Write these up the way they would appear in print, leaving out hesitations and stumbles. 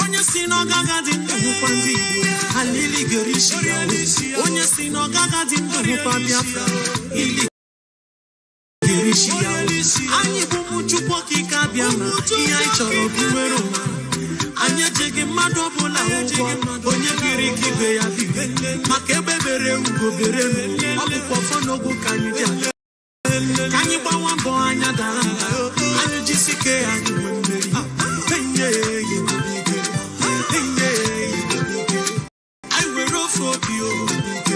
Onye si n'ọgaga dị ndụ hụkwa ndị Igbo alili gerishi ya onye si n'ọgaga dị ndụ hụkwa Biafra ili gerishi ya anyị bụ ụmụ Chukwu okike abịa ma ihe anyị chọrọ bụ nwere onwe anyị ejeghị mmadụ ọbụla ụgwọ onye biri ka ibe ya bibe maka ebe bere ugo bere ọ bụkwa ọfọ n'ogwu ka anyị bịa ka anyị gbawa mbọ anya dara mba anyị jisike anyị nwee mmeri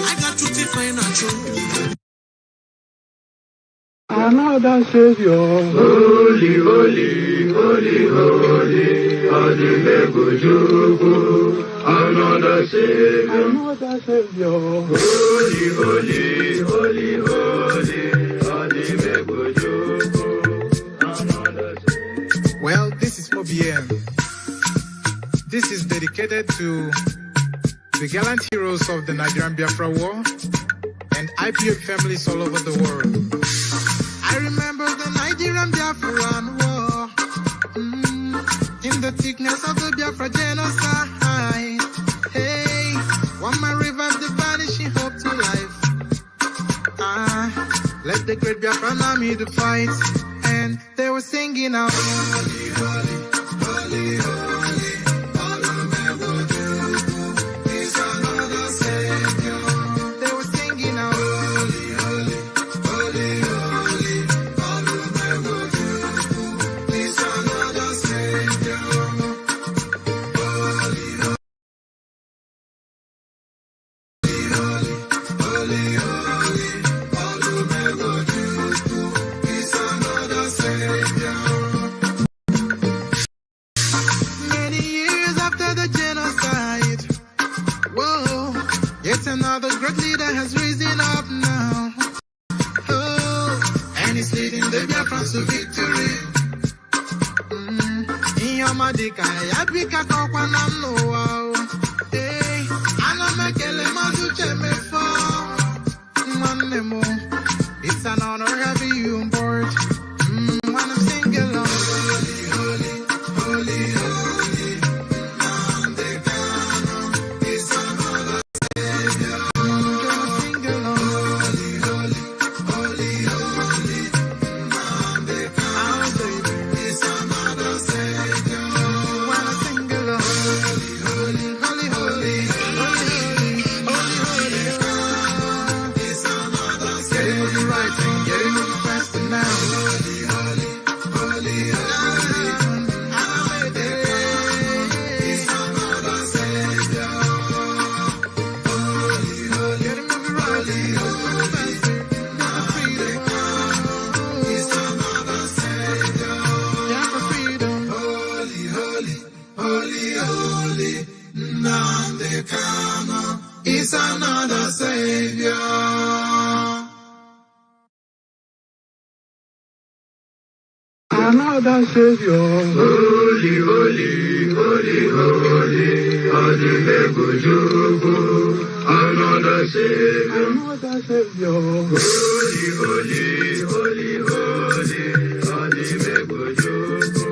I got to define a truth. Another Savior. Holy, holy, holy, holy, Adimebujuku. Another Savior. Another Savior. Holy, holy, holy, holy, Adimebujuku. Another Savior. Well, this is MAOBI N. This is dedicated to the gallant heroes of the Nigerian Biafra War and Ipob families all over the world. I remember the Nigerian Biafran War, in the thickness of the Biafra genocide. Hey, one man revived the vanishing hope to life. Let the great Biafran army to fight, and they were singing out, holy, holy, holy, holy. Another great leader has risen up now. Oh, and he's leading the Biafrans to victory. In your madika, yapika kokwa namno wow. Hey, ana mekele mazuche mefo. Mwanemo, it's an honor having you on board. When I'm singing along, holy, holy, holy, holy, Nnamdi Kanu, it's another. Nnamdi Kanu is another savior. Another Savior. Holy, holy, holy, holy, Adimebujuku. Another Savior. Another Savior. Holy, holy, holy, holy, Adimebujuku.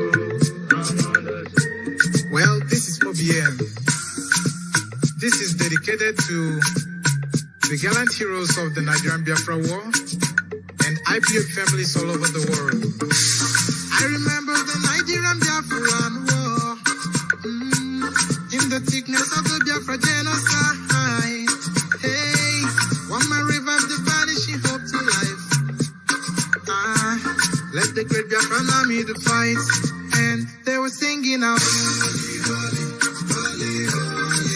Another Savior. Well, this is MAOBI N. This is dedicated to the gallant heroes of the Nigerian Biafra War and Ipob families all over the world. I remember the Nigerian Biafran War, in the thickness of the Biafra genocide. Hey, one man revived the vanishing hope to life. Let the great Biafran army to fight, and they were singing out, holy, holy, holy, holy.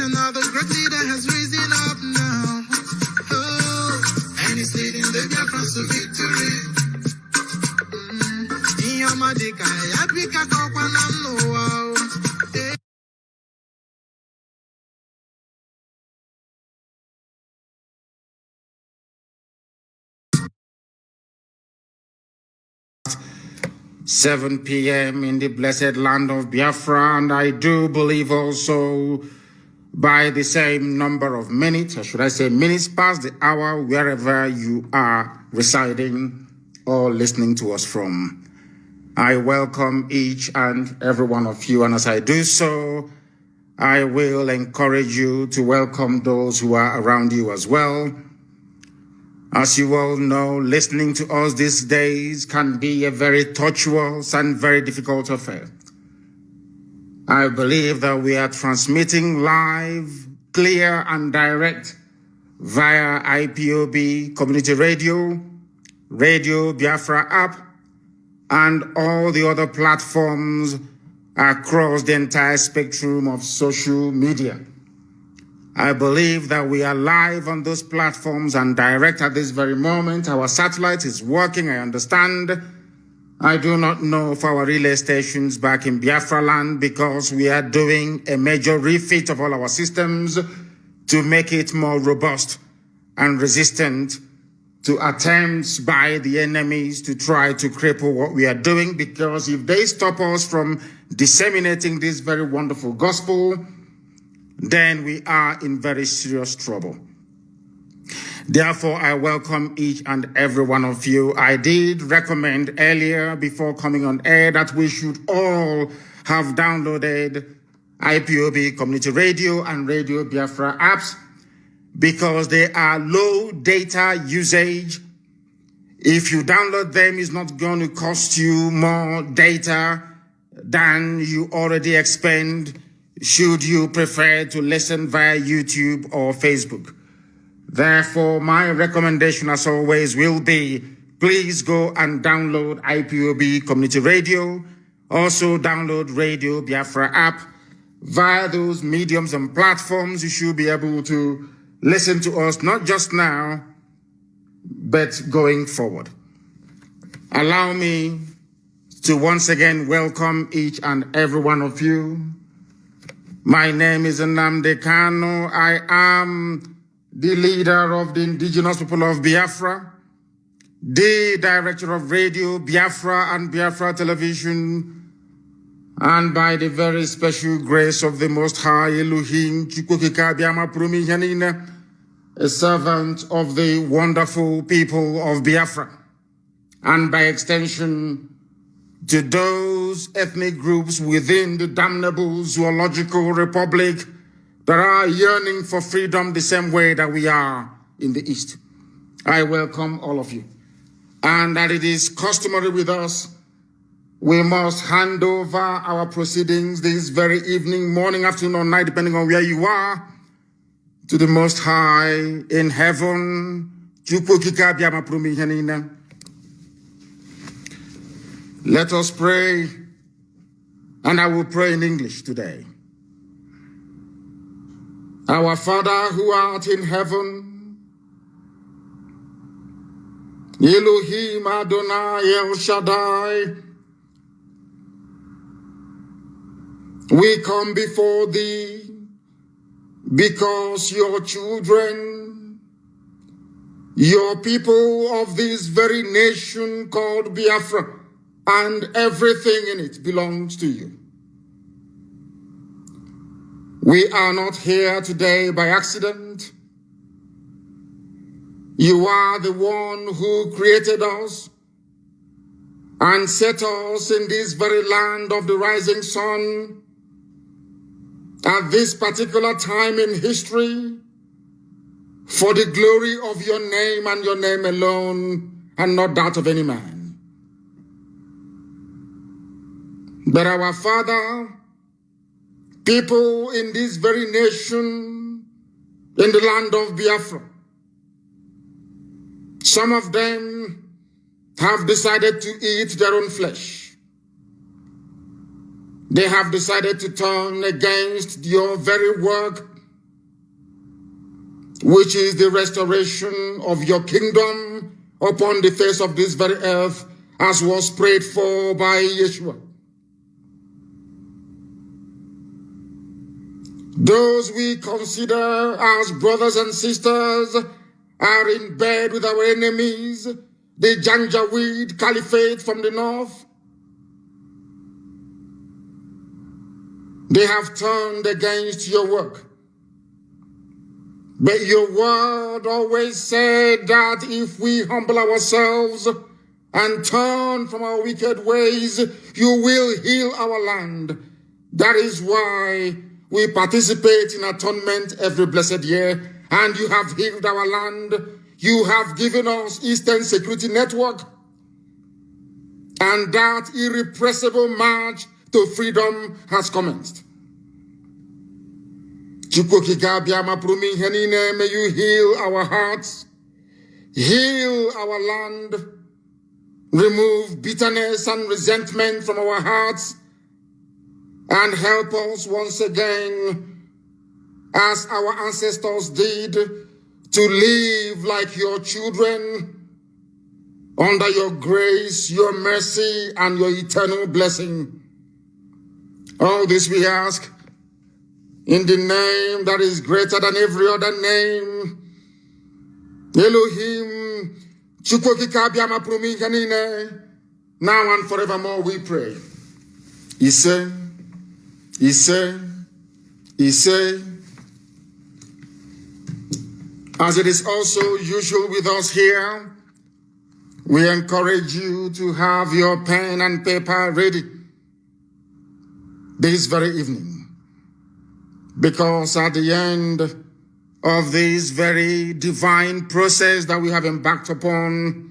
Another great leader has risen up now. Oh, and he's leading the Biafrans to victory. In your madika, yapika kokwa namno wow. 7 p.m. in the blessed land of Biafra, and I do believe also by the same number of minutes, or should I say minutes past the hour, wherever you are residing or listening to us from. I welcome each and every one of you, and as I do so, I will encourage you to welcome those who are around you as well. As you all know, listening to us these days can be a very tortuous and very difficult affair. I believe that we are transmitting live, clear and direct via IPOB Community Radio, Radio Biafra app, and all the other platforms across the entire spectrum of social media. I believe that we are live on those platforms and direct at this very moment. Our satellite is working, I understand. I do not know for our relay stations back in Biafra land because we are doing a major refit of all our systems to make it more robust and resistant to attempts by the enemies to try to cripple what we are doing, because if they stop us from disseminating this very wonderful gospel, then we are in very serious trouble. Therefore, I welcome each and every one of you. I did recommend earlier before coming on air that we should all have downloaded IPOB Community Radio and Radio Biafra apps because they are low data usage. If you download them, it's not going to cost you more data than you already expend should you prefer to listen via YouTube or Facebook. Therefore, my recommendation, as always, will be please go and download IPOB Community Radio. Also download Radio Biafra app. Via those mediums and platforms, you should be able to listen to us not just now, but going forward. Allow me to once again welcome each and every one of you. My name is Nnamdi Kanu. I am the leader of the indigenous people of Biafra, the director of Radio Biafra and Biafra Television, and by the very special grace of the Most High Elohim, a servant of the wonderful people of Biafra, and by extension, to those ethnic groups within the damnable zoological republic that are yearning for freedom the same way that we are in the East. I welcome all of you. And that it is customary with us, we must hand over our proceedings this very evening, morning, afternoon, or night, depending on where you are, to the Most High in heaven. Let us pray, and I will pray in English today. Our Father who art in heaven, Elohim Adonai El Shaddai, we come before thee because your children, your people of this very nation called Biafra, and everything in it belongs to you. We are not here today by accident. You are the one who created us and set us in this very land of the rising sun at this particular time in history for the glory of your name and your name alone, and not that of any man. But our Father, people in this very nation, in the land of Biafra, some of them have decided to eat their own flesh. They have decided to turn against your very work, which is the restoration of your kingdom upon the face of this very earth, as was prayed for by Yeshua. Those we consider as brothers and sisters are in bed with our enemies, the Janjaweed Caliphate from the north, They have turned against your work. But your word always said that if we humble ourselves and turn from our wicked ways, you will heal our land. That is why we participate in atonement every blessed year, and you have healed our land. You have given us Eastern Security Network, and that irrepressible march to freedom has commenced. May you heal our hearts, heal our land, remove bitterness and resentment from our hearts, and help us once again, as our ancestors did, to live like your children, under your grace, your mercy, and your eternal blessing. All this we ask in the name that is greater than every other name, Elohim, now and forevermore we pray. Ise. As it is also usual with us here, we encourage you to have your pen and paper ready this very evening, because at the end of this very divine process that we have embarked upon,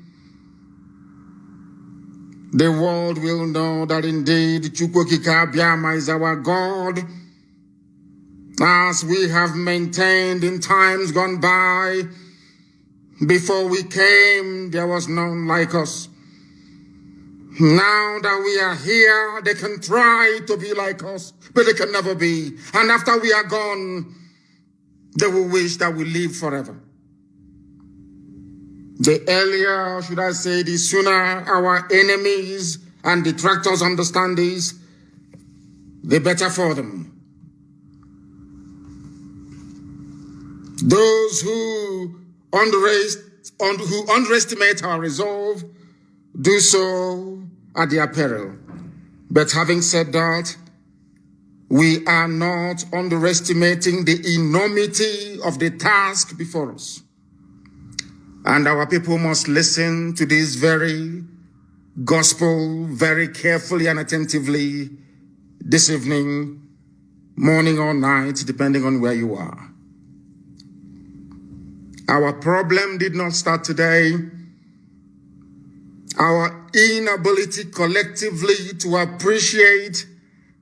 the world will know that indeed Chukwokika Biama is our God, as we have maintained in times gone by. Before we came, there was none like us. Now that we are here, they can try to be like us, but they can never be. And after we are gone, they will wish that we live forever. The earlier, should I say, the sooner our enemies and detractors understand this, the better for them. Those who underestimate our resolve do so at their peril. But having said that, we are not underestimating the enormity of the task before us. And our people must listen to this very gospel very carefully and attentively this evening, morning or night, depending on where you are. Our problem did not start today. Our inability collectively to appreciate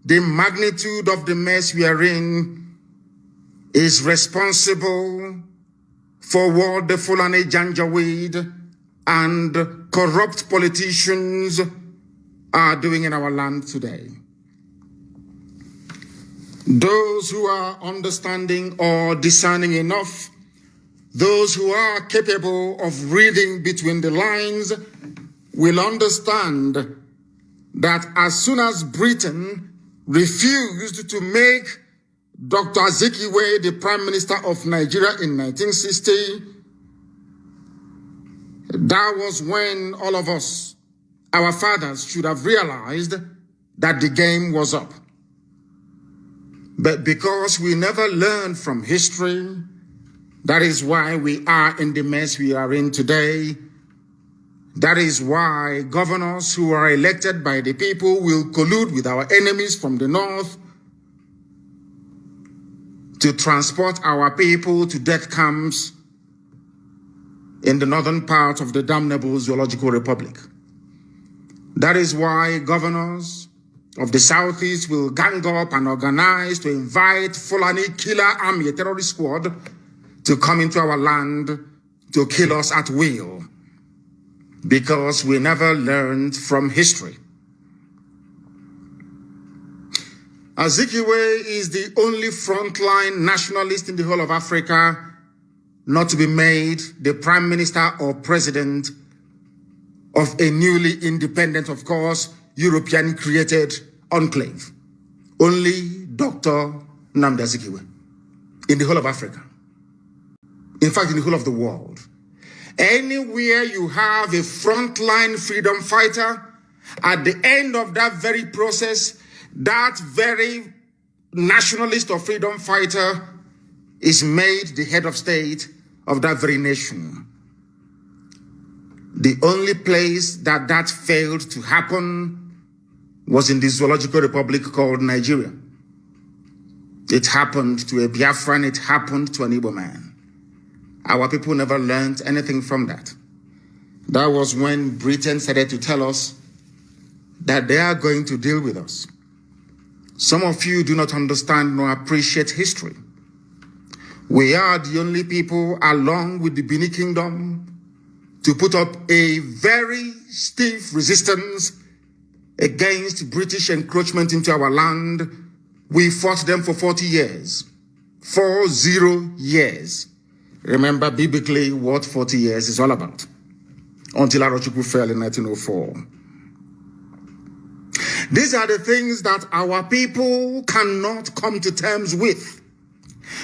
the magnitude of the mess we are in is responsible for what the Fulani Janjaweed and corrupt politicians are doing in our land today. Those who are understanding or discerning enough, those who are capable of reading between the lines, will understand that as soon as Britain refused to make Dr. Azikiwe the Prime Minister of Nigeria in 1960, that was when all of us, our fathers, should have realized that the game was up. But because we never learned from history, that is why we are in the mess we are in today. That is why governors who are elected by the people will collude with our enemies from the north to transport our people to death camps in the northern part of the damnable Zoological Republic. That is why governors of the southeast will gang up and organize to invite Fulani killer army, a terrorist squad, to come into our land to kill us at will, because we never learned from history. Azikiwe is the only frontline nationalist in the whole of Africa not to be made the Prime Minister or President of a newly independent, of course, European-created enclave. Only Dr. Nnamdi Azikiwe in the whole of Africa. In fact, in the whole of the world. Anywhere you have a frontline freedom fighter, at the end of that very process, that very nationalist or freedom fighter is made the head of state of that very nation. The only place that failed to happen was in the zoological republic called Nigeria. It happened to a Biafran, it happened to an Igbo man. Our people never learned anything from that. That was when Britain started to tell us that they are going to deal with us. Some of you do not understand nor appreciate history. We are the only people, along with the Benin Kingdom, to put up a very stiff resistance against British encroachment into our land. We fought them for 40 years. 40 years. Remember biblically what 40 years is all about. Until Arochukwu fell in 1904. These are the things that our people cannot come to terms with.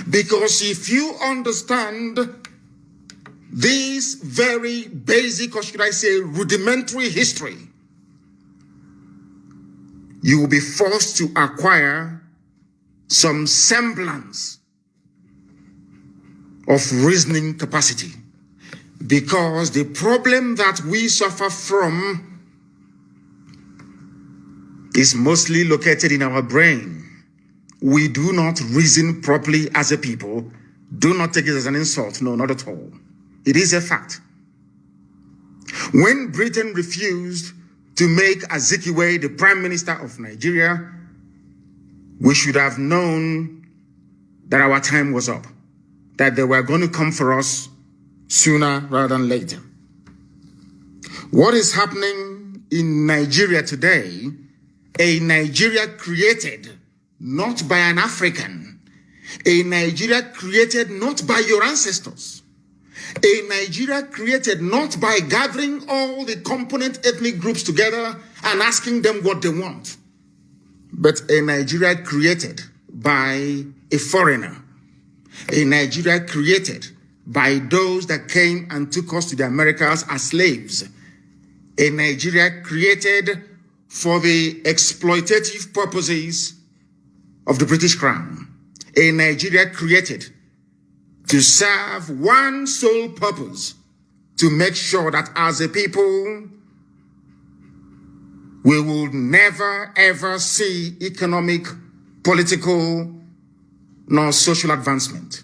Because if you understand this very basic, or should I say rudimentary history, you will be forced to acquire some semblance of reasoning capacity. Because the problem that we suffer from is mostly located in our brain. We do not reason properly as a people. Do not take it as an insult. No, not at all. It is a fact. When Britain refused to make Azikiwe the Prime Minister of Nigeria, we should have known that our time was up, that they were going to come for us sooner rather than later. What is happening in Nigeria today, a Nigeria created not by an African, a Nigeria created not by your ancestors, a Nigeria created not by gathering all the component ethnic groups together and asking them what they want, but a Nigeria created by a foreigner, a Nigeria created by those that came and took us to the Americas as slaves, a Nigeria created for the exploitative purposes of the British Crown, a Nigeria created to serve one sole purpose, to make sure that as a people, we will never ever see economic, political, nor social advancement.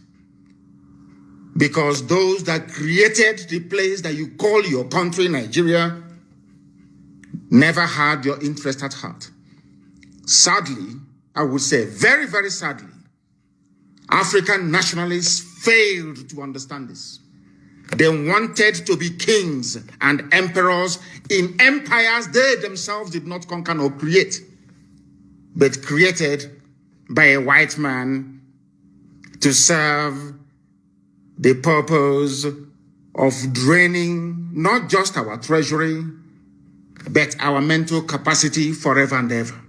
Because those that created the place that you call your country, Nigeria, never had your interest at heart. Sadly, I would say very, very sadly, African nationalists failed to understand this. They wanted to be kings and emperors in empires they themselves did not conquer nor create, but created by a white man to serve the purpose of draining not just our treasury, but our mental capacity forever and ever.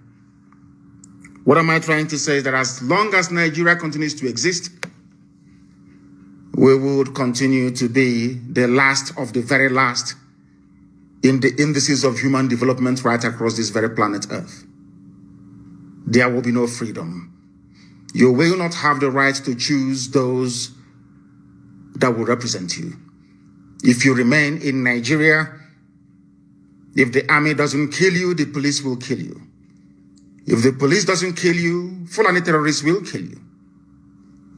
What am I trying to say is that as long as Nigeria continues to exist, we would continue to be the last of the very last in the indices of human development right across this very planet Earth. There will be no freedom. You will not have the right to choose those that will represent you. If you remain in Nigeria, if the army doesn't kill you, the police will kill you. If the police doesn't kill you, Fulani terrorists will kill you.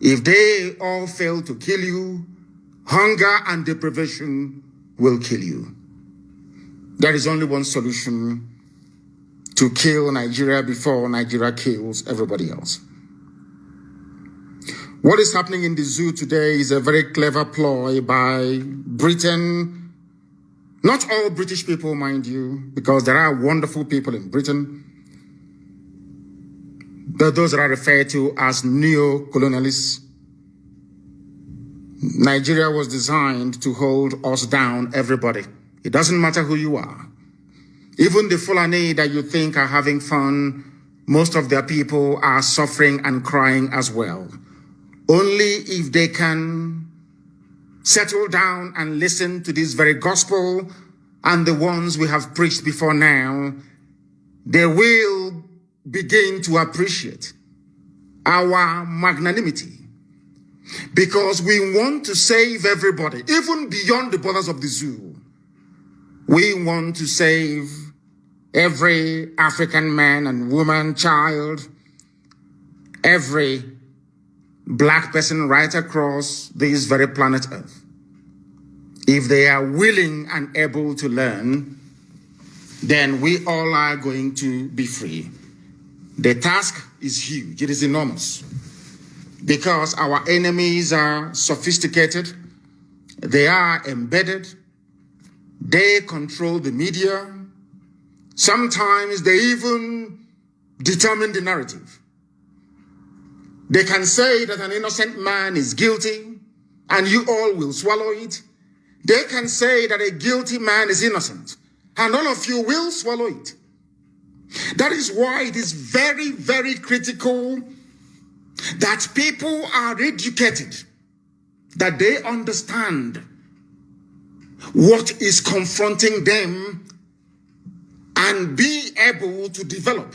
If they all fail to kill you, hunger and deprivation will kill you. There is only one solution: to kill Nigeria before Nigeria kills everybody else. What is happening in the zoo today is a very clever ploy by Britain. Not all British people, mind you, because there are wonderful people in Britain. Those that are referred to as neo-colonialists. Nigeria was designed to hold us down, everybody. It doesn't matter who you are. Even the Fulani that you think are having fun, most of their people are suffering and crying as well. Only if they can settle down and listen to this very gospel and the ones we have preached before now, they will begin to appreciate our magnanimity, because we want to save everybody, even beyond the borders of the zoo. We want to save every African man and woman, child, every black person right across this very planet Earth. If they are willing and able to learn, then we all are going to be free. The task is huge. It is enormous. Because our enemies are sophisticated, they are embedded, they control the media. Sometimes they even determine the narrative. They can say that an innocent man is guilty, and you all will swallow it. They can say that a guilty man is innocent, and all of you will swallow it. That is why it is very, very critical that people are educated, that they understand what is confronting them and be able to develop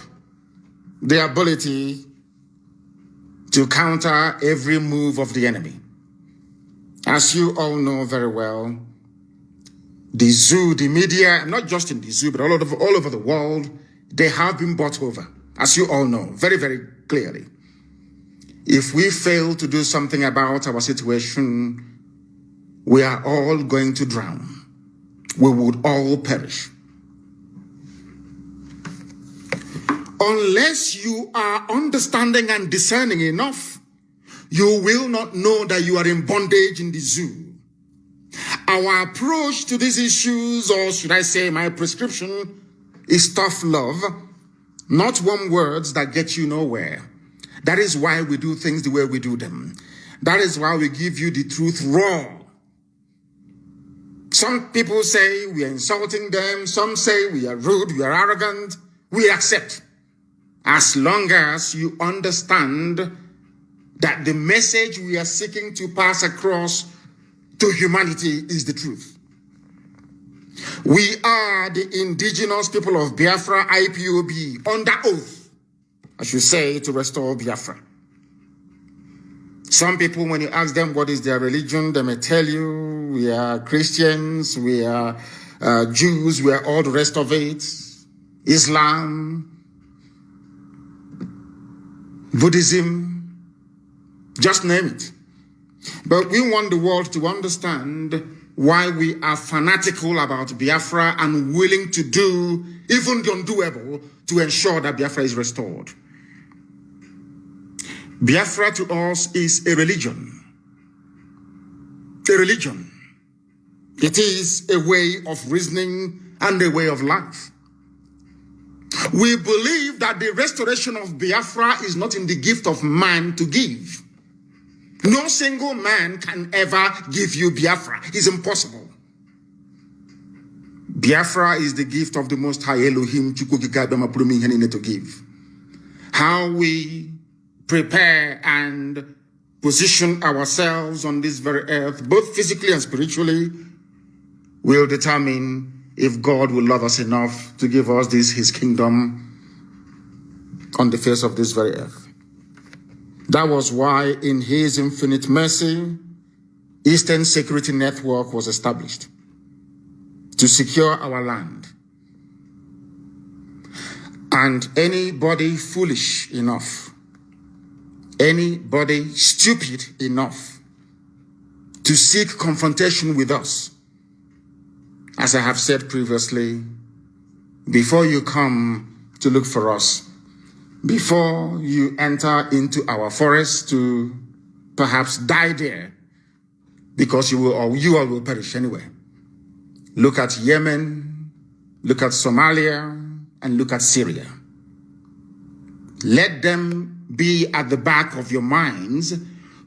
the ability to counter every move of the enemy. As you all know very well, the zoo, the media, not just in the zoo, but all over the world, they have been bought over, as you all know, very, very clearly. If we fail to do something about our situation, we are all going to drown. We would all perish. Unless you are understanding and discerning enough, you will not know that you are in bondage in the zoo. Our approach to these issues, or should I say my prescription, is tough love, not warm words that get you nowhere. That is why we do things the way we do them. That is why we give you the truth raw. Some people say we are insulting them. Some say we are rude, we are arrogant. We accept. As long as you understand that the message we are seeking to pass across to humanity is the truth. We are the indigenous people of Biafra, Ipob, under oath, I should say, to restore Biafra. Some people, when you ask them what is their religion, they may tell you, we are Christians, we are Jews, we are all the rest of it, Islam, Buddhism, just name it. But we want the world to understand why we are fanatical about Biafra and willing to do even the undoable to ensure that Biafra is restored. Biafra to us is a religion. A religion. It is a way of reasoning and a way of life. We believe that the restoration of Biafra is not in the gift of man to give. No single man can ever give you Biafra. It's impossible. Biafra is the gift of the Most High Elohim to give. How we prepare and position ourselves on this very earth, both physically and spiritually, will determine if God will love us enough to give us his kingdom on the face of this very earth. That was why in his infinite mercy, Eastern Security Network was established to secure our land. And anybody foolish enough, anybody stupid enough to seek confrontation with us, as I have said previously, before you come to look for us, before you enter into our forest to perhaps die there, because you all will perish anyway. Look at Yemen, look at Somalia, and look at Syria. Let them be at the back of your minds.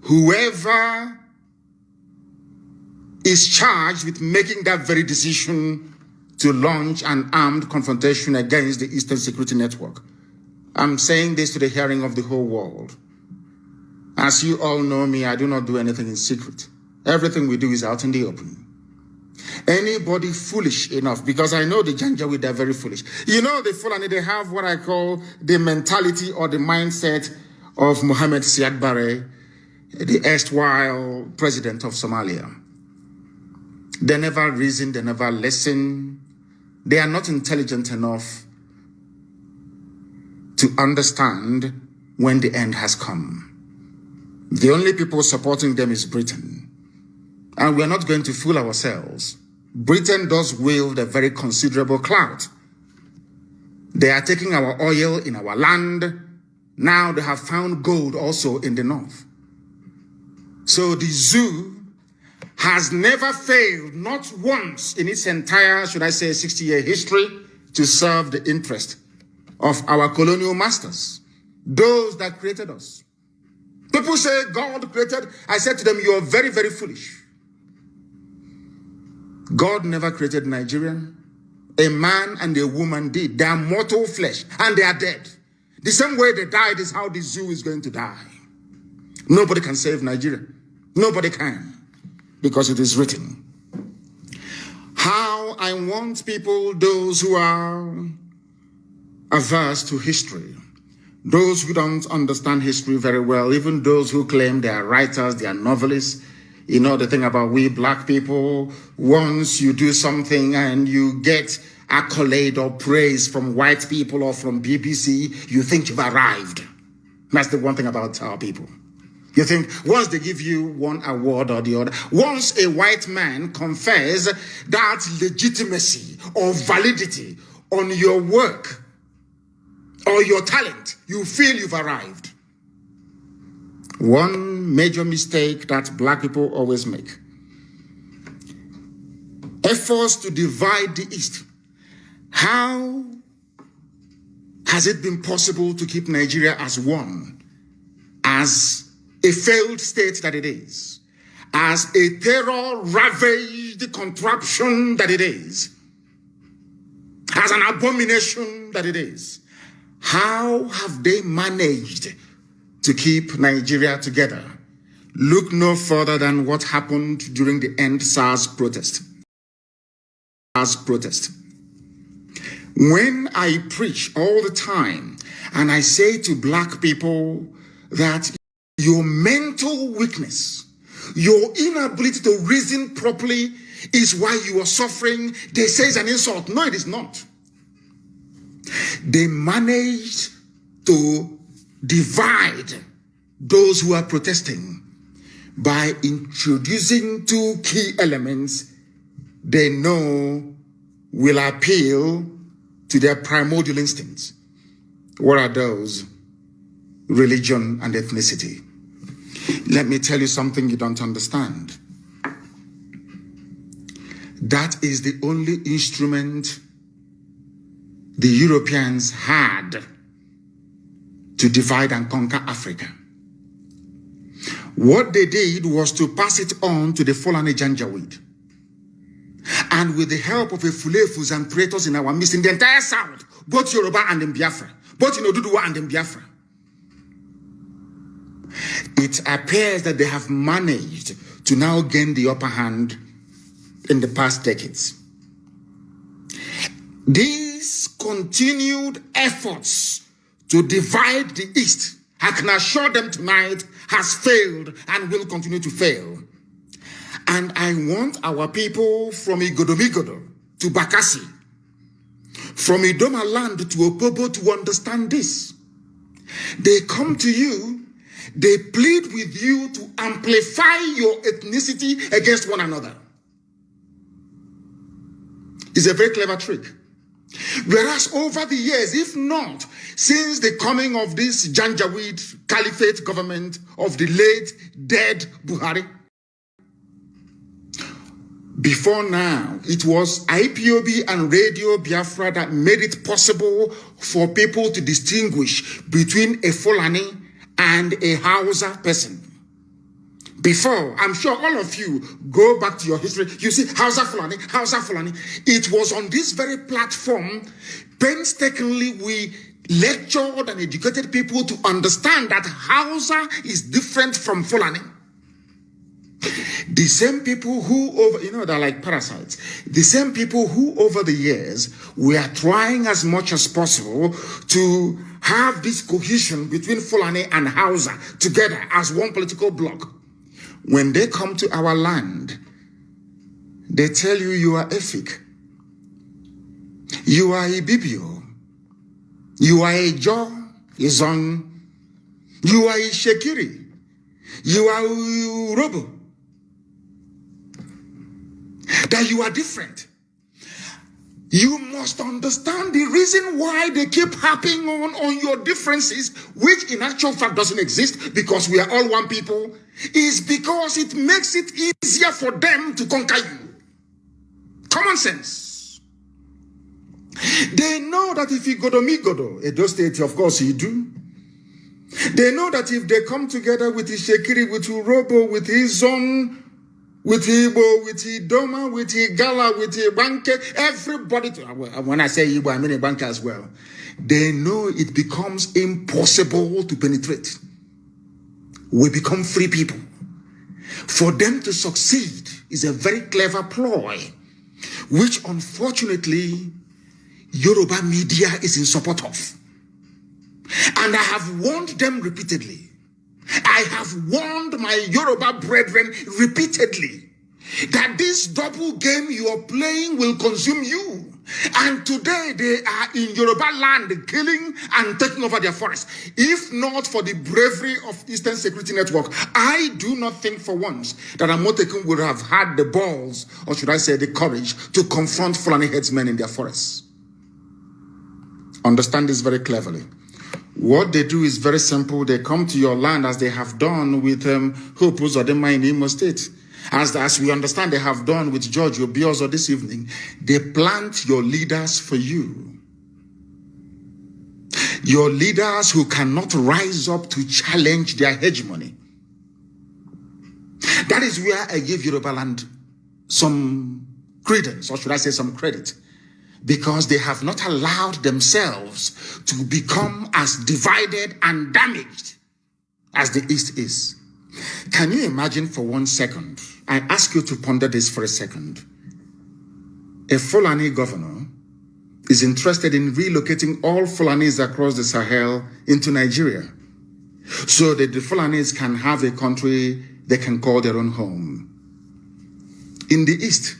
Whoever is charged with making that very decision to launch an armed confrontation against the Eastern Security Network. I'm saying this to the hearing of the whole world. As you all know me, I do not do anything in secret. Everything we do is out in the open. Anybody foolish enough, because I know the Janjaweed, they're very foolish. You know, the Fulani, they have what I call the mentality or the mindset of Mohammed Siad Barre, the erstwhile president of Somalia. They never reason, they never listen. They are not intelligent enough to understand when the end has come. The only people supporting them is Britain. And we are not going to fool ourselves. Britain does wield a very considerable clout. They are taking our oil in our land. Now they have found gold also in the north. So the zoo has never failed, not once in its entire, should I say, 60-year history, to serve the interest of our colonial masters, those that created us. People say God created. I said to them, you are very, very foolish. God never created Nigeria. A man and a woman did. They are mortal flesh and they are dead. The same way they died is how the zoo is going to die. Nobody can save Nigeria. Nobody can, because it is written. How I want people, those who are averse to history, those who don't understand history very well, even those who claim they are writers, they are novelists. You know the thing about we black people, once you do something and you get accolade or praise from white people or from BBC, you think you've arrived. That's the one thing about our people. You think once they give you one award or the other, once a white man confers that legitimacy or validity on your work or your talent, you feel you've arrived. One major mistake that black people always make: efforts to divide the East. How has it been possible to keep Nigeria as one, as a failed state that it is, as a terror-ravaged contraption that it is, as an abomination that it is? How have they managed to keep Nigeria together? Look no further than what happened during the End SARS protest. When I preach all the time and I say to black people that your mental weakness, your inability to reason properly is why you are suffering, they say it's an insult. No, it is not. They managed to divide those who are protesting by introducing two key elements they know will appeal to their primordial instincts. What are those? Religion and ethnicity. Let me tell you something you don't understand. That is the only instrument the Europeans had to divide and conquer Africa. What they did was to pass it on to the Fulani Janjaweed. And with the help of the Fulefus and traitors in our midst, in the entire South, both Yoruba and in Biafra, both in Oduduwa and in Biafra, it appears that they have managed to now gain the upper hand in the past decades. These continued efforts to divide the East, I can assure them tonight, has failed and will continue to fail. And I want our people from Igodomigodo to Bakassi, from Idoma land to Opobo to understand this. They come to you, they plead with you to amplify your ethnicity against one another. It's a very clever trick. Whereas over the years, if not since the coming of this Janjaweed Caliphate government of the late dead Buhari, before now, it was IPOB and Radio Biafra that made it possible for people to distinguish between a Fulani and a Hausa person. Before, I'm sure all of you go back to your history, you see Hausa Fulani. It was on this very platform, painstakingly, we lectured and educated people to understand that Hausa is different from Fulani. The same people who they're like parasites. The same people who over the years were trying as much as possible to have this cohesion between Fulani and Hausa together as one political bloc. When they come to our land, they tell you you are Efik, you are Ibibio, you are a Jo, Izon, you are a Shekiri, you are Urobo. That you are different. You must understand the reason why they keep harping on your differences, which in actual fact doesn't exist because we are all one people, is because it makes it easier for them to conquer you. Common sense. They know that if you go to Migodo, Edo State, of course you do. They know that if they come together with Ishekiri, with Urobo, with Izon, with Igbo, with Idoma, with Igala, with Ibanke, everybody, when I say Igbo, I mean Ibanke as well. They know it becomes impossible to penetrate. We become free people. For them to succeed is a very clever ploy, which unfortunately Yoruba media is in support of. And I have warned them repeatedly. I have warned my Yoruba brethren repeatedly that this double game you are playing will consume you. And today they are in Yoruba land killing and taking over their forests. If not for the bravery of Eastern Security Network, I do not think for once that Amotekun would have had the balls, or should I say the courage, to confront Fulani headsmen in their forests. Understand this very cleverly. What they do is very simple. They come to your land as they have done with Hope Uzodinma in Imo State. As we understand they have done with George Obiozo this evening. They plant your leaders for you. Your leaders who cannot rise up to challenge their hegemony. That is where I give Yoruba land some credence, or should I say some credit. Because they have not allowed themselves to become as divided and damaged as the East is. Can you imagine for 1 second? I ask you to ponder this for a second. A Fulani governor is interested in relocating all Fulanis across the Sahel into Nigeria, so that the Fulanis can have a country they can call their own home. In the East,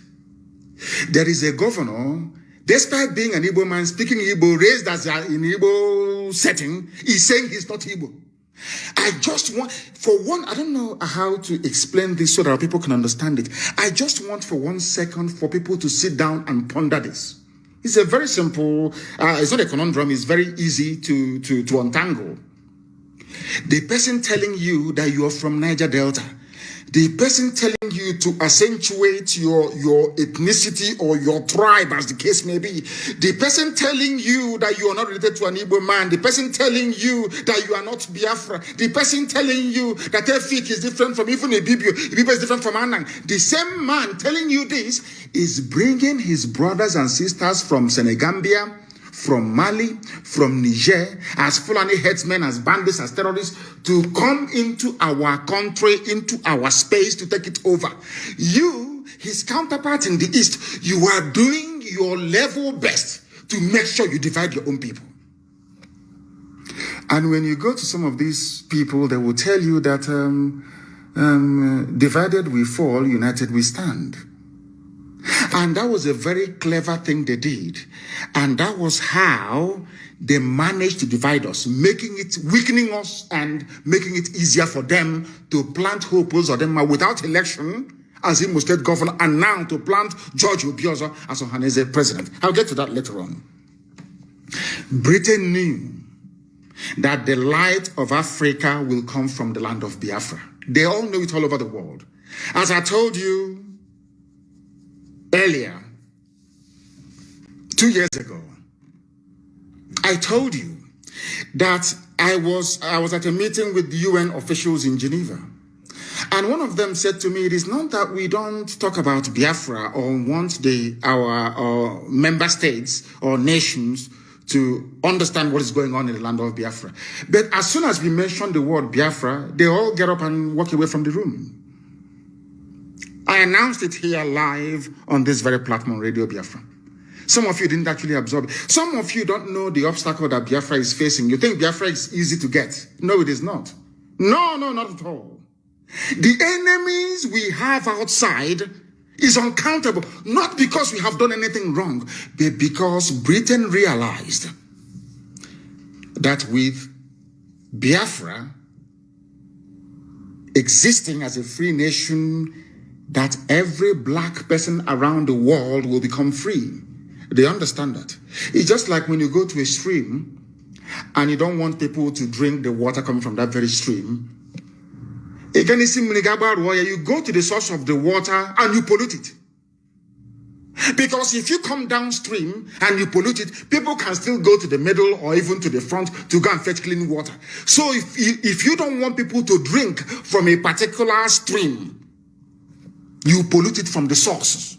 there is a governor. Despite being an Igbo man, speaking Igbo, raised as in Igbo setting, he's saying he's not Igbo. I just want, for one, I don't know how to explain this so that people can understand it. I just want for 1 second for people to sit down and ponder this. It's a very simple, it's not a conundrum, it's very easy to untangle. The person telling you that you are from Niger Delta, the person telling you to accentuate your ethnicity or your tribe, as the case may be, the person telling you that you are not related to an Igbo man, the person telling you that you are not Biafra, the person telling you that Efik is different from even Ibibio is different from Anang, the same man telling you this is bringing his brothers and sisters from Senegambia, from Mali, from Niger, as Fulani headsmen, as bandits, as terrorists, to come into our country, into our space, to take it over. You, his counterpart in the East, you are doing your level best to make sure you divide your own people. And when you go to some of these people, they will tell you that divided we fall, united we stand. And that was a very clever thing they did. And that was how they managed to divide us, weakening us and making it easier for them to plant Hope Uzodinma without election as Imo State governor, and now to plant George Obiozo as Ohaneze president. I'll get to that later on. Britain knew that the light of Africa will come from the land of Biafra. They all know it all over the world. As I told you earlier, 2 years ago, I told you that I was at a meeting with the UN officials in Geneva. And one of them said to me, it is not that we don't talk about Biafra or want our member states or nations to understand what is going on in the land of Biafra. But as soon as we mention the word Biafra, they all get up and walk away from the room. I announced it here live on this very platform, Radio Biafra. Some of you didn't actually absorb it. Some of you don't know the obstacle that Biafra is facing. You think Biafra is easy to get. No, it is not. No, not at all. The enemies we have outside is uncountable, not because we have done anything wrong, but because Britain realized that with Biafra existing as a free nation, that every black person around the world will become free. They understand that. It's just like when you go to a stream and you don't want people to drink the water coming from that very stream. You go to the source of the water and you pollute it. Because if you come downstream and you pollute it, people can still go to the middle or even to the front to go and fetch clean water. So if you don't want people to drink from a particular stream, you pollute it from the source.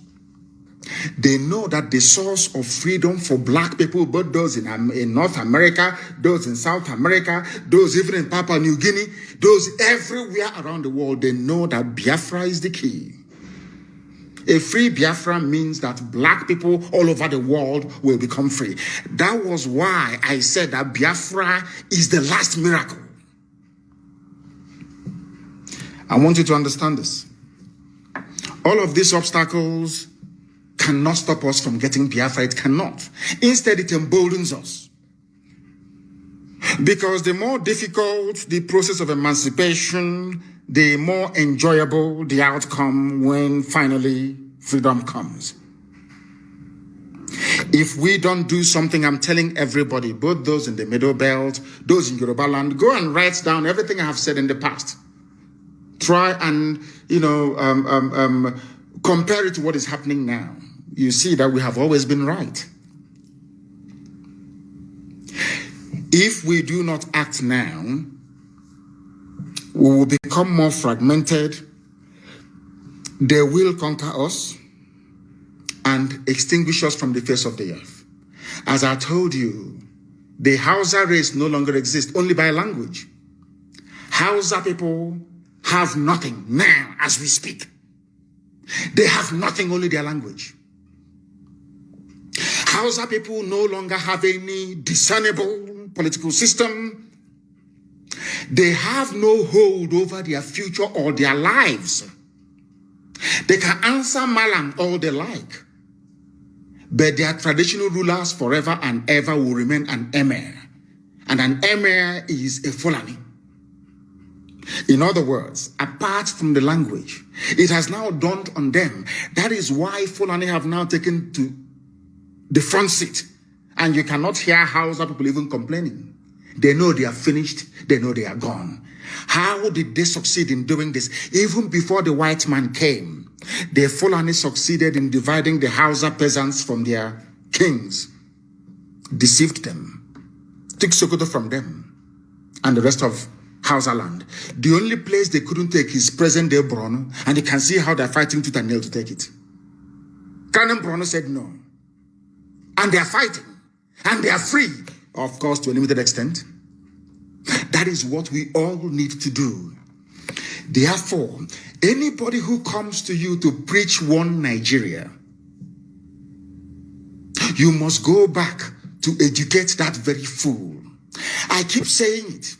They know that the source of freedom for black people, both those in North America, those in South America, those even in Papua New Guinea, those everywhere around the world, they know that Biafra is the key. A free Biafra means that black people all over the world will become free. That was why I said that Biafra is the last miracle. I want you to understand this. All of these obstacles cannot stop us from getting Biafra. It cannot. Instead, it emboldens us. Because the more difficult the process of emancipation, the more enjoyable the outcome when finally freedom comes. If we don't do something, I'm telling everybody, both those in the Middle Belt, those in Yoruba land, go and write down everything I have said in the past. Try and, compare it to what is happening now. You see that we have always been right. If we do not act now, we will become more fragmented. They will conquer us and extinguish us from the face of the earth. As I told you, the Hausa race no longer exists, only by language. Hausa people have nothing now as we speak. They have nothing, only their language. Hausa people no longer have any discernible political system. They have no hold over their future or their lives. They can answer Malang all they like, but their traditional rulers forever and ever will remain an emir. And an emir is a Fulani. In other words, apart from the language, it has now dawned on them. That is why Fulani have now taken to the front seat. And you cannot hear Hausa people even complaining. They know they are finished. They know they are gone. How did they succeed in doing this? Even before the white man came, the Fulani succeeded in dividing the Hausa peasants from their kings, deceived them, took Sokoto from them, and the rest of Hausa land. The only place they couldn't take is present-day Borno, and you can see how they're fighting tooth and nail to take it. Kanem Borno said no. And they're fighting. And they are free, of course, to a limited extent. That is what we all need to do. Therefore, anybody who comes to you to preach one Nigeria, you must go back to educate that very fool. I keep saying it.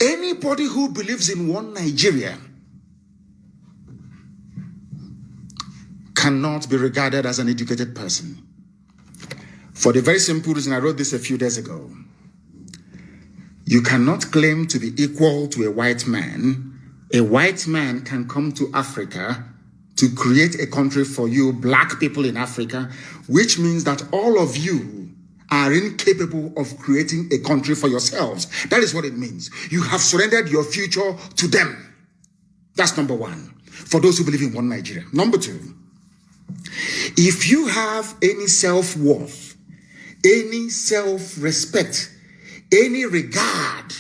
Anybody who believes in one Nigeria cannot be regarded as an educated person. For the very simple reason, I wrote this a few days ago. You cannot claim to be equal to a white man. A white man can come to Africa to create a country for you, black people in Africa, which means that all of you are incapable of creating a country for yourselves. That is what it means. You have surrendered your future to them. That's number one, for those who believe in one Nigeria. Number two, if you have any self-worth, any self-respect, any regard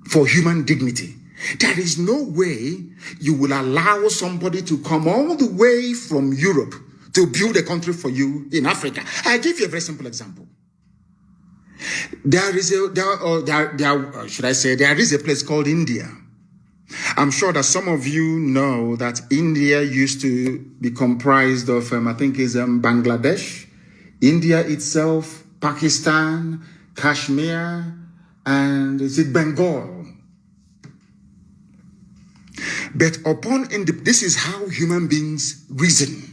for human dignity, there is no way you will allow somebody to come all the way from Europe to build a country for you in Africa. I give you a very simple example. There is a place called India. I'm sure that some of you know that India used to be comprised of, I think it's Bangladesh, India itself, Pakistan, Kashmir, and is it Bengal? But this is how human beings reason.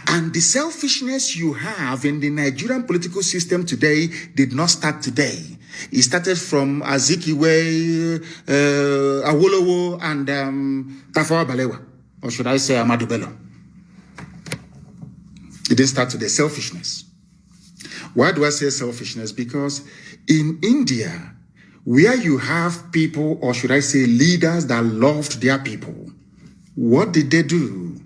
And the selfishness you have in the Nigerian political system today did not start today. It started from Azikiwe, Awolowo, and Tafawa Balewa, or should I say Ahmadu Bello. It didn't start today. Selfishness. Why do I say selfishness? Because in India, where you have people, or should I say leaders that loved their people, what did they do?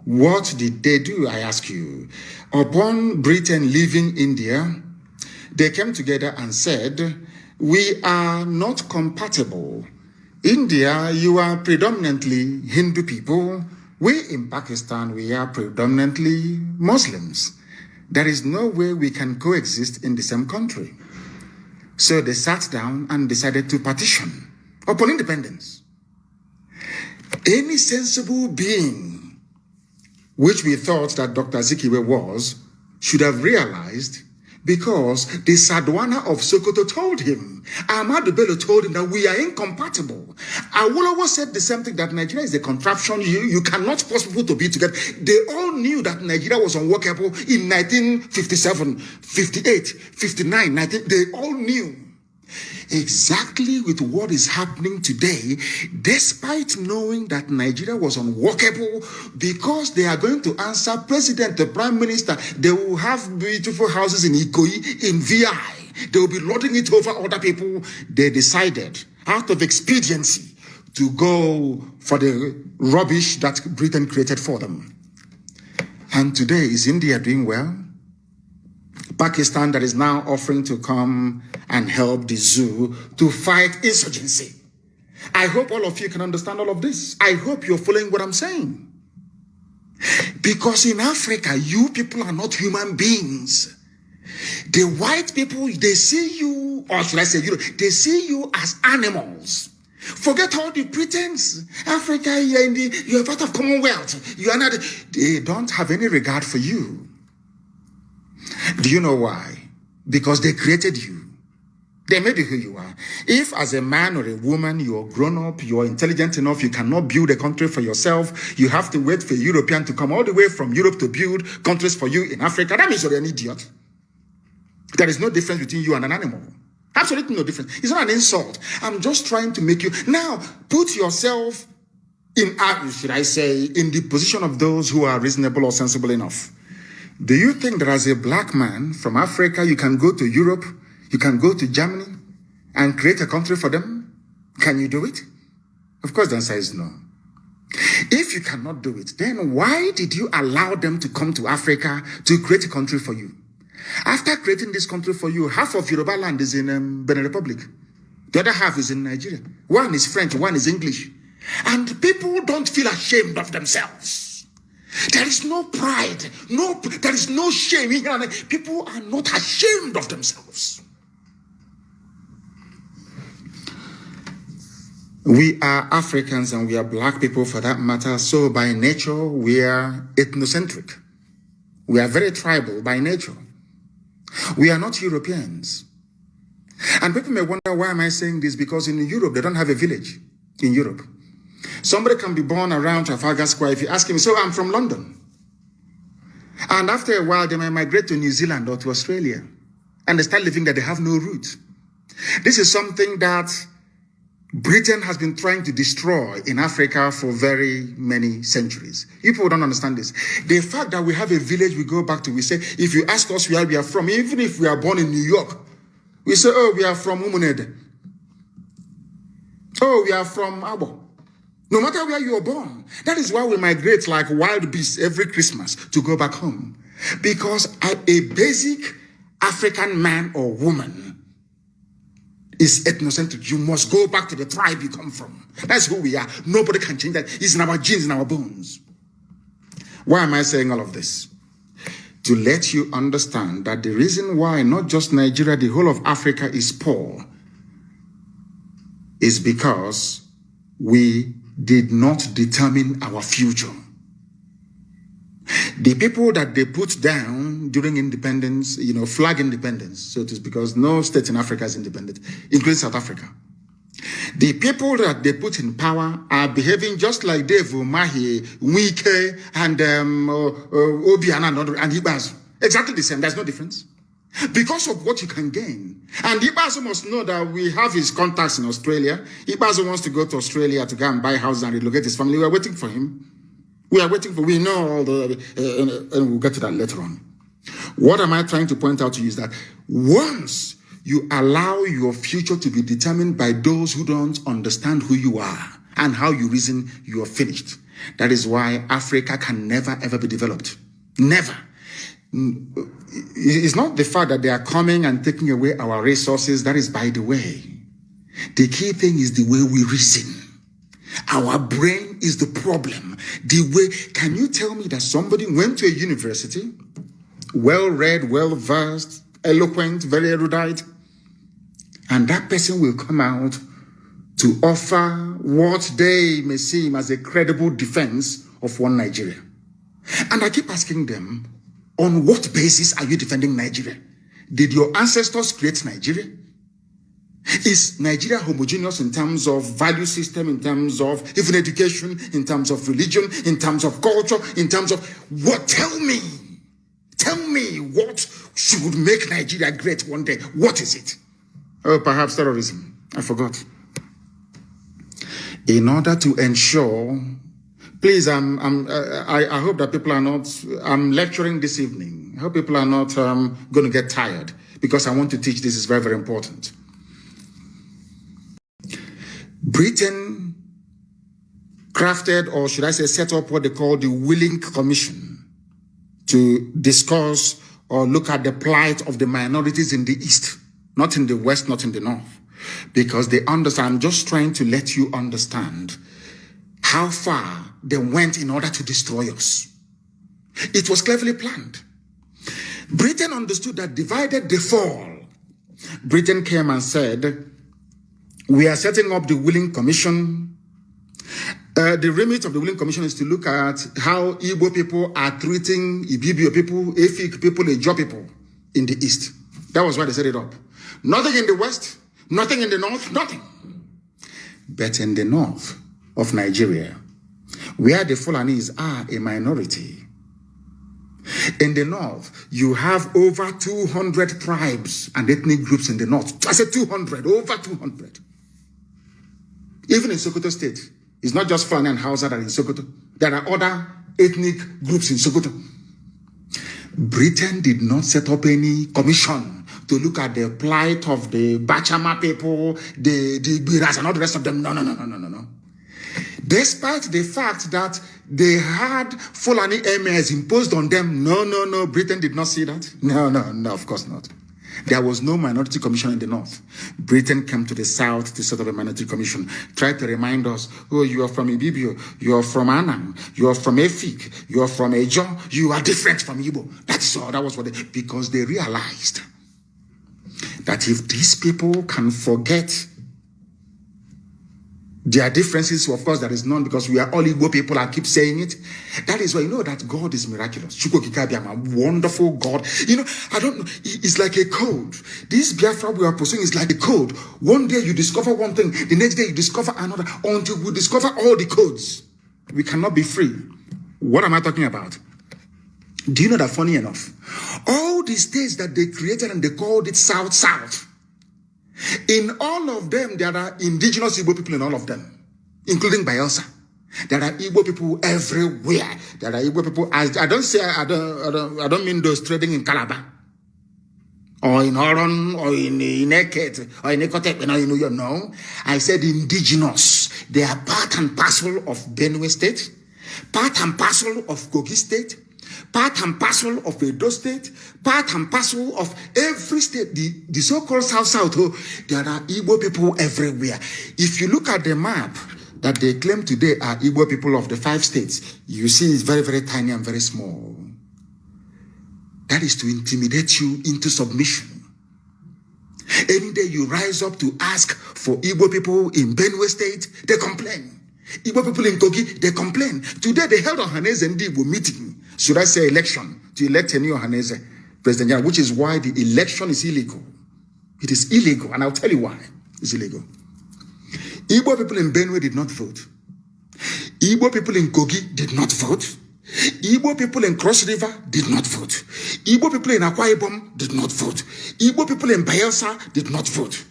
What did they do, I ask you? Upon Britain leaving India, they came together and said, we are not compatible. India, you are predominantly Hindu people. We in Pakistan, we are predominantly Muslims. There is no way we can coexist in the same country. So they sat down and decided to partition upon independence. Any sensible being, which we thought that Dr. Azikiwe was, should have realized, because the Sadwana of Sokoto told him, Ahmadu Bello told him that we are incompatible. Awolowo said the same thing, that Nigeria is a contraption. You cannot force people to be together. They all knew that Nigeria was unworkable in 1957, 58, 59, 19. They all knew. Exactly with what is happening today, despite knowing that Nigeria was unworkable, because they are going to answer president, the prime minister. They will have beautiful houses in Ikoyi, in VI. They will be lording it over other people. They decided, out of expediency, to go for the rubbish that Britain created for them. And today, is India doing well? Pakistan that is now offering to come and help the zoo to fight insurgency. I hope all of you can understand all of this. I hope you're following what I'm saying. Because in Africa, you people are not human beings. The white people, they see you, or should I say, they see you as animals. Forget all the pretense. Africa, you're part of Commonwealth. You are not. They don't have any regard for you. Do you know why? Because they created you. They made you who you are. If as a man or a woman, you're grown up, you're intelligent enough, you cannot build a country for yourself, you have to wait for a European to come all the way from Europe to build countries for you in Africa, that means you're an idiot. There is no difference between you and an animal. Absolutely no difference. It's not an insult. I'm just trying to make you... Now, put yourself in, should I say, in the position of those who are reasonable or sensible enough. Do you think that as a black man from Africa, you can go to Europe, you can go to Germany and create a country for them? Can you do it? Of course, the answer is no. If you cannot do it, then why did you allow them to come to Africa to create a country for you? After creating this country for you, half of Yoruba land is in Benin Republic. The other half is in Nigeria. One is French, one is English. And people don't feel ashamed of themselves. There is no pride. There is no shame. People are not ashamed of themselves. We are Africans and we are black people for that matter. So by nature, we are ethnocentric. We are very tribal by nature. We are not Europeans. And people may wonder, why am I saying this? Because in Europe, they don't have a village in Europe. Somebody can be born around Trafalgar Square. If you ask him, so I'm from London. And after a while, they might migrate to New Zealand or to Australia. And they start living there. They have no root. This is something that Britain has been trying to destroy in Africa for very many centuries. You people don't understand this. The fact that we have a village we go back to, we say, if you ask us where we are from, even if we are born in New York, we say, oh, we are from Umunede. Oh, we are from Abo. No matter where you are born. That is why we migrate like wild beasts every Christmas to go back home. Because a basic African man or woman is ethnocentric. You must go back to the tribe you come from. That's who we are. Nobody can change that. It's in our genes, in our bones. Why am I saying all of this? To let you understand that the reason why not just Nigeria, the whole of Africa is poor is because we did not determine our future. The people that they put down during independence, flag independence, so it is because no state in Africa is independent, including South Africa. The people that they put in power are behaving just like Dave Umahi, Wike, and Obi and Ibazu. Exactly the same. There's no difference. Because of what you can gain. And Ibazu must know that we have his contacts in Australia. Ibazu wants to go to Australia to go and buy houses and relocate his family. We are waiting for him. We know all the, and we'll get to that later on. What am I trying to point out to you is that once you allow your future to be determined by those who don't understand who you are and how you reason, you are finished. That is why Africa can never, ever be developed. Never. It's not the fact that they are coming and taking away our resources. That is by the way. The key thing is the way we reason. Our brain is the problem. Can you tell me that somebody went to a university, well-read, well-versed, eloquent, very erudite, and that person will come out to offer what they may seem as a credible defense of one Nigeria? And I keep asking them, on what basis are you defending Nigeria? Did your ancestors create Nigeria? Is Nigeria homogeneous in terms of value system, in terms of even education, in terms of religion, in terms of culture, in terms of what? Tell me what should make Nigeria great one day. What is it? Oh, perhaps terrorism. I forgot. In order to ensure, please, I hope that people are not, I'm lecturing this evening. I hope people are not going to get tired because I want to teach. This is very, very important. Britain crafted, or should I say set up what they call the Willing Commission to discuss or look at the plight of the minorities in the East, not in the West, not in the North, because they understand. I'm just trying to let you understand how far they went in order to destroy us. It was cleverly planned. Britain understood that divided they fall. Britain came and said, we are setting up the Willing Commission. The remit of the Willing Commission is to look at how Igbo people are treating Ibibio people, Efik people, Ejo people in the East. That was why they set it up. Nothing in the West, nothing in the North, nothing. But in the North of Nigeria, where the Fulanis are a minority, in the North, you have over 200 tribes and ethnic groups in the North. I said 200, over 200. Even in Sokoto State, it's not just Fulani and Hausa that are in Sokoto. There are other ethnic groups in Sokoto. Britain did not set up any commission to look at the plight of the Bachama people, the Biras and all the rest of them. No. Despite the fact that they had Fulani emirs imposed on them, no, Britain did not see that. No, of course not. There was no minority commission in the North. Britain came to the South to set up a minority commission. Tried to remind us, oh, you are from Ibibio, you are from Anam, you are from Efik, you are from Ejo, you are different from Igbo. That is all. That was what because they realized that if these people can forget their differences, of course, there is none because we are all Igbo people. I keep saying it. That is why you know that God is miraculous. Chukwukikabiama, wonderful God. I don't know. It's like a code. This Biafra we are pursuing is like a code. One day you discover one thing, the next day you discover another, until we discover all the codes. We cannot be free. What am I talking about? Do you know that funny enough? All the states that they created and they called it South. In all of them, there are indigenous Igbo people in all of them, including Bayelsa. There are Igbo people everywhere. There are Igbo people. I don't mean those trading in Calabar, or in Oron, or in Eket, or in Ekotep, no. I said indigenous. They are part and parcel of Benue State, part and parcel of Kogi State, part and parcel of Edo State, part and parcel of every state, the so-called South, there are Igbo people everywhere. If you look at the map that they claim today are Igbo people of the 5 states, you see it's very, very tiny and very small. That is to intimidate you into submission. Any day you rise up to ask for Igbo people in Benue State, they complain. Igbo people in Kogi, they complain. Today they held Ohaneze and Igbo meeting, should I say election, to elect a new Ohaneze President General, which is why the election is illegal. It is illegal, and I'll tell you why it's illegal. Igbo people in Benue did not vote. Igbo people in Kogi did not vote. Igbo people in Cross River did not vote. Igbo people in Akwa Ibom did not vote. Igbo people in Bayelsa did not vote.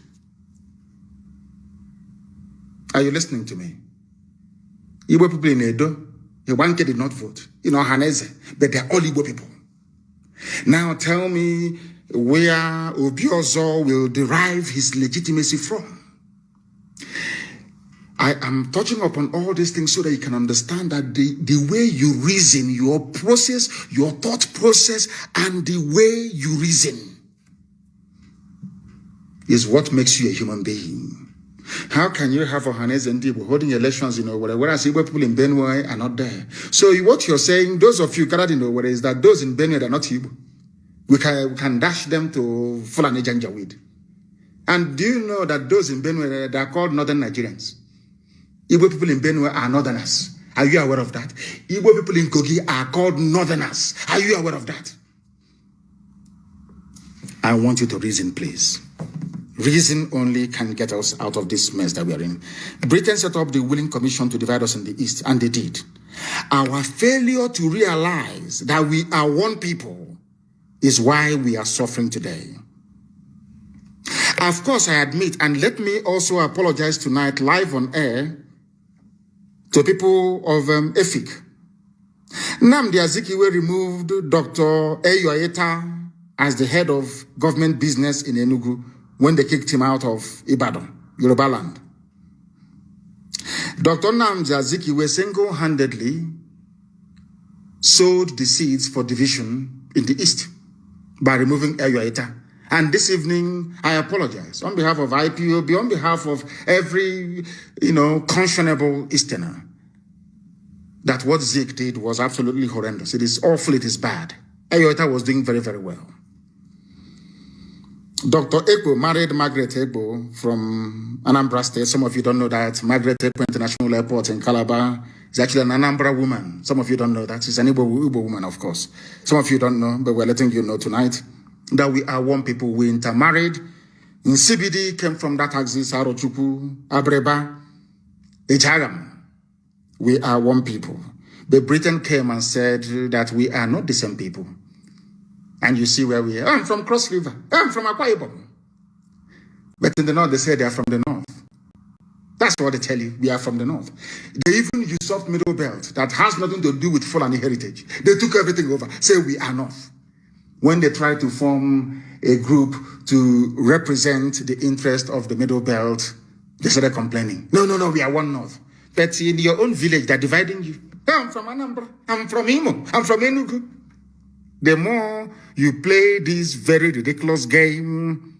Are you listening to me? Igbo people in Edo, Iwanke did not vote. In Ohaneze, but they're all Igbo people. Now tell me where Obiozo will derive his legitimacy from. I am touching upon all these things so that you can understand that the way you reason, your process, your thought process, and the way you reason is what makes you a human being. How can you have Ohaneze and Igbo holding elections in Owerri, whereas Igbo people in Benue are not there? So what you're saying, those of you gathered in Owerri, is that those in Benue are not Igbo. We can dash them to Fulani Janjaweed. And do you know that those in Benue, they are called Northern Nigerians? Igbo people in Benue are Northerners. Are you aware of that? Igbo people in Kogi are called Northerners. Are you aware of that? I want you to reason, please. Reason only can get us out of this mess that we are in. Britain set up the Willing Commission to divide us in the East, and they did. Our failure to realize that we are one people is why we are suffering today. Of course, I admit, and let me also apologize tonight live on air to people of EFIC. Nnamdi Azikiwe removed Dr. Eyoeta as the head of government business in Enugu when they kicked him out of Ibadan, Yoruba land. Dr. Nnamdi Azikiwe single-handedly sowed the seeds for division in the East by removing Eyoeta. And this evening, I apologize on behalf of IPOB, on behalf of every, conscionable Easterner, that what Zeke did was absolutely horrendous. It is awful, it is bad. Eyoeta was doing very, very well. Dr. Ekbo married Margaret Ekbo from Anambra State. Some of you don't know that. Margaret Ekbo International Airport in Calabar is actually an Anambra woman. Some of you don't know that. She's an Igbo woman, of course. Some of you don't know, but we're letting you know tonight that we are one people. We intermarried. In CBD came from that axis, Arochukwu, Abreba, Ejagam. We are one people. But Britain came and said that we are not the same people. And you see where we are. I'm from Cross River. I'm from Akwa Ibom. But in the north, they say they are from the north. That's what they tell you. We are from the north. They even usurped Middle Belt that has nothing to do with Fulani heritage. They took everything over. Say we are north. When they try to form a group to represent the interest of the Middle Belt, they started complaining. No, we are one north. But in your own village, they're dividing you. I'm from Anambra. I'm from Imo. I'm from Enugu. The more you play this very ridiculous game,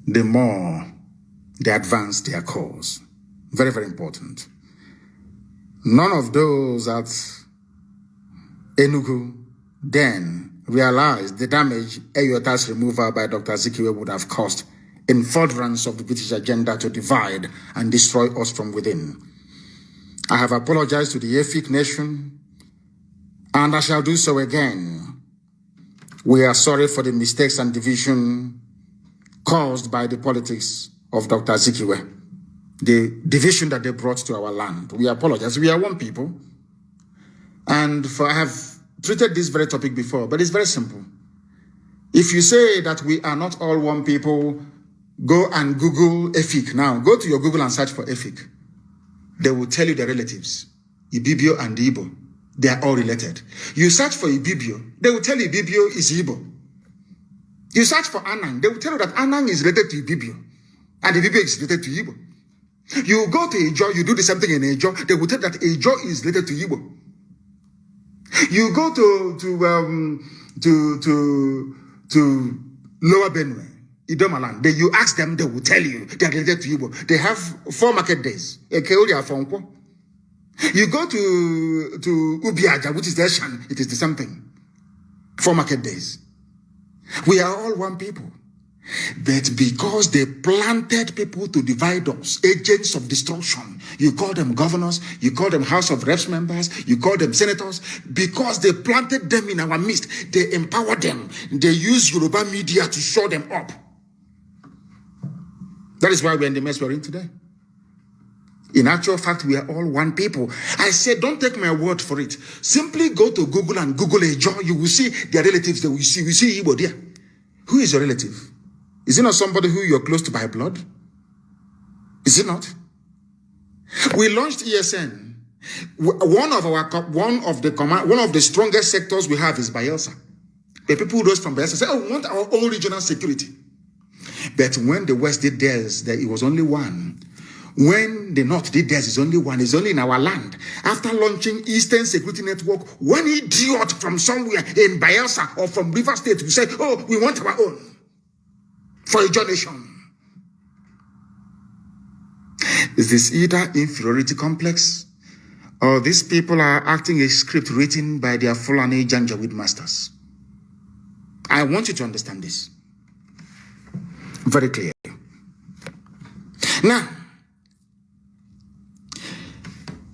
the more they advance their cause. Very, very important. None of those at Enugu then realized the damage Eyoeta's removal by Dr. Azikiwe would have caused in furtherance of the British agenda to divide and destroy us from within. I have apologized to the EFIC nation, and I shall do so again. We are sorry for the mistakes and division caused by the politics of Dr. Azikiwe, the division that they brought to our land. We apologize. We are one people. And I have treated this very topic before, but it's very simple. If you say that we are not all one people, go and Google EFIC now. Go to your Google and search for EFIC. They will tell you the relatives, Ibibio and Igbo. They are all related. You search for Ibibio, they will tell you Ibibio is Igbo. You search for Anang, they will tell you that Anang is related to Ibibio, and Ibibio is related to Igbo. You go to Ejo, you do the same thing in Ejo, they will tell you that Ejo is related to Igbo. You go to Lower Benue, Idomaland, you ask them, they will tell you they are related to Igbo. They have 4 market days. You go to Ubiaja, which is the Eshan, it is the same thing. 4 market days. We are all one people. But because they planted people to divide us, agents of destruction, you call them governors, you call them House of Reps members, you call them senators, because they planted them in our midst, they empowered them, they use Yoruba media to show them up. That is why we're in the mess we're in today. In actual fact, we are all one people. I said, don't take my word for it. Simply go to Google and Google a Joe. You will see their relatives that we see Igbo there. Who is your relative? Is it not somebody who you're close to by blood? Is it not? We launched ESN. One of the strongest sectors we have is Bayelsa. The people who rose from Bayelsa say, "Oh, we want our own regional security." But when the West did theirs, it was only one. When the North did theirs, it's only one. It's only in our land. After launching Eastern Security Network, one idiot from somewhere in Bayelsa or from River State will say, "Oh, we want our own for a nation." Is this either inferiority complex or these people are acting a script written by their Fulani Janjaweed masters? I want you to understand this very clearly. Now,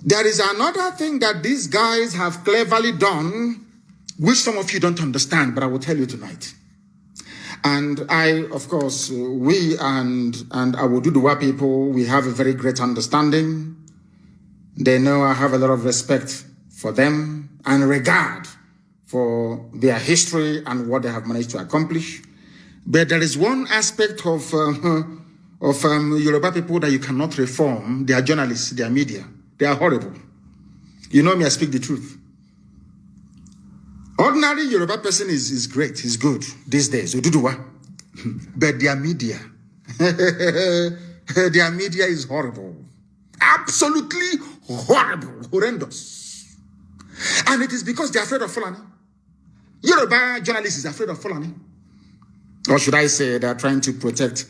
there is another thing that these guys have cleverly done, which some of you don't understand, but I will tell you tonight. And I, of course, we and our Duduwa people, we have a very great understanding. They know I have a lot of respect for them and regard for their history and what they have managed to accomplish. But there is one aspect of Yoruba people that you cannot reform. They are journalists, they are media. They are horrible. You know me, I speak the truth. Ordinary Yoruba person is great, he's good these days, Ududuwa. But their media, their media is horrible. Absolutely horrible, horrendous. And it is because they're afraid of Fulani. Yoruba journalists is afraid of Fulani. Or should I say they're trying to protect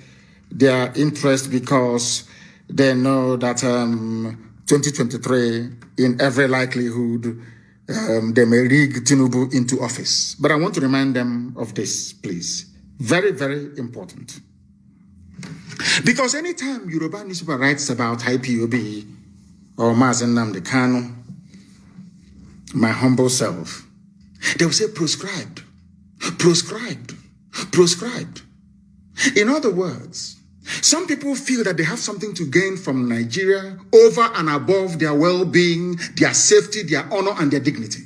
their interest because they know that 2023, in every likelihood, they may rig Tinubu into office. But I want to remind them of this, please. Very, very important. Because anytime Yoruba newspaper writes about IPOB or Mazi Nnamdi Kanu, my humble self, they will say proscribed, proscribed, proscribed. In other words, some people feel that they have something to gain from Nigeria over and above their well-being, their safety, their honor, and their dignity.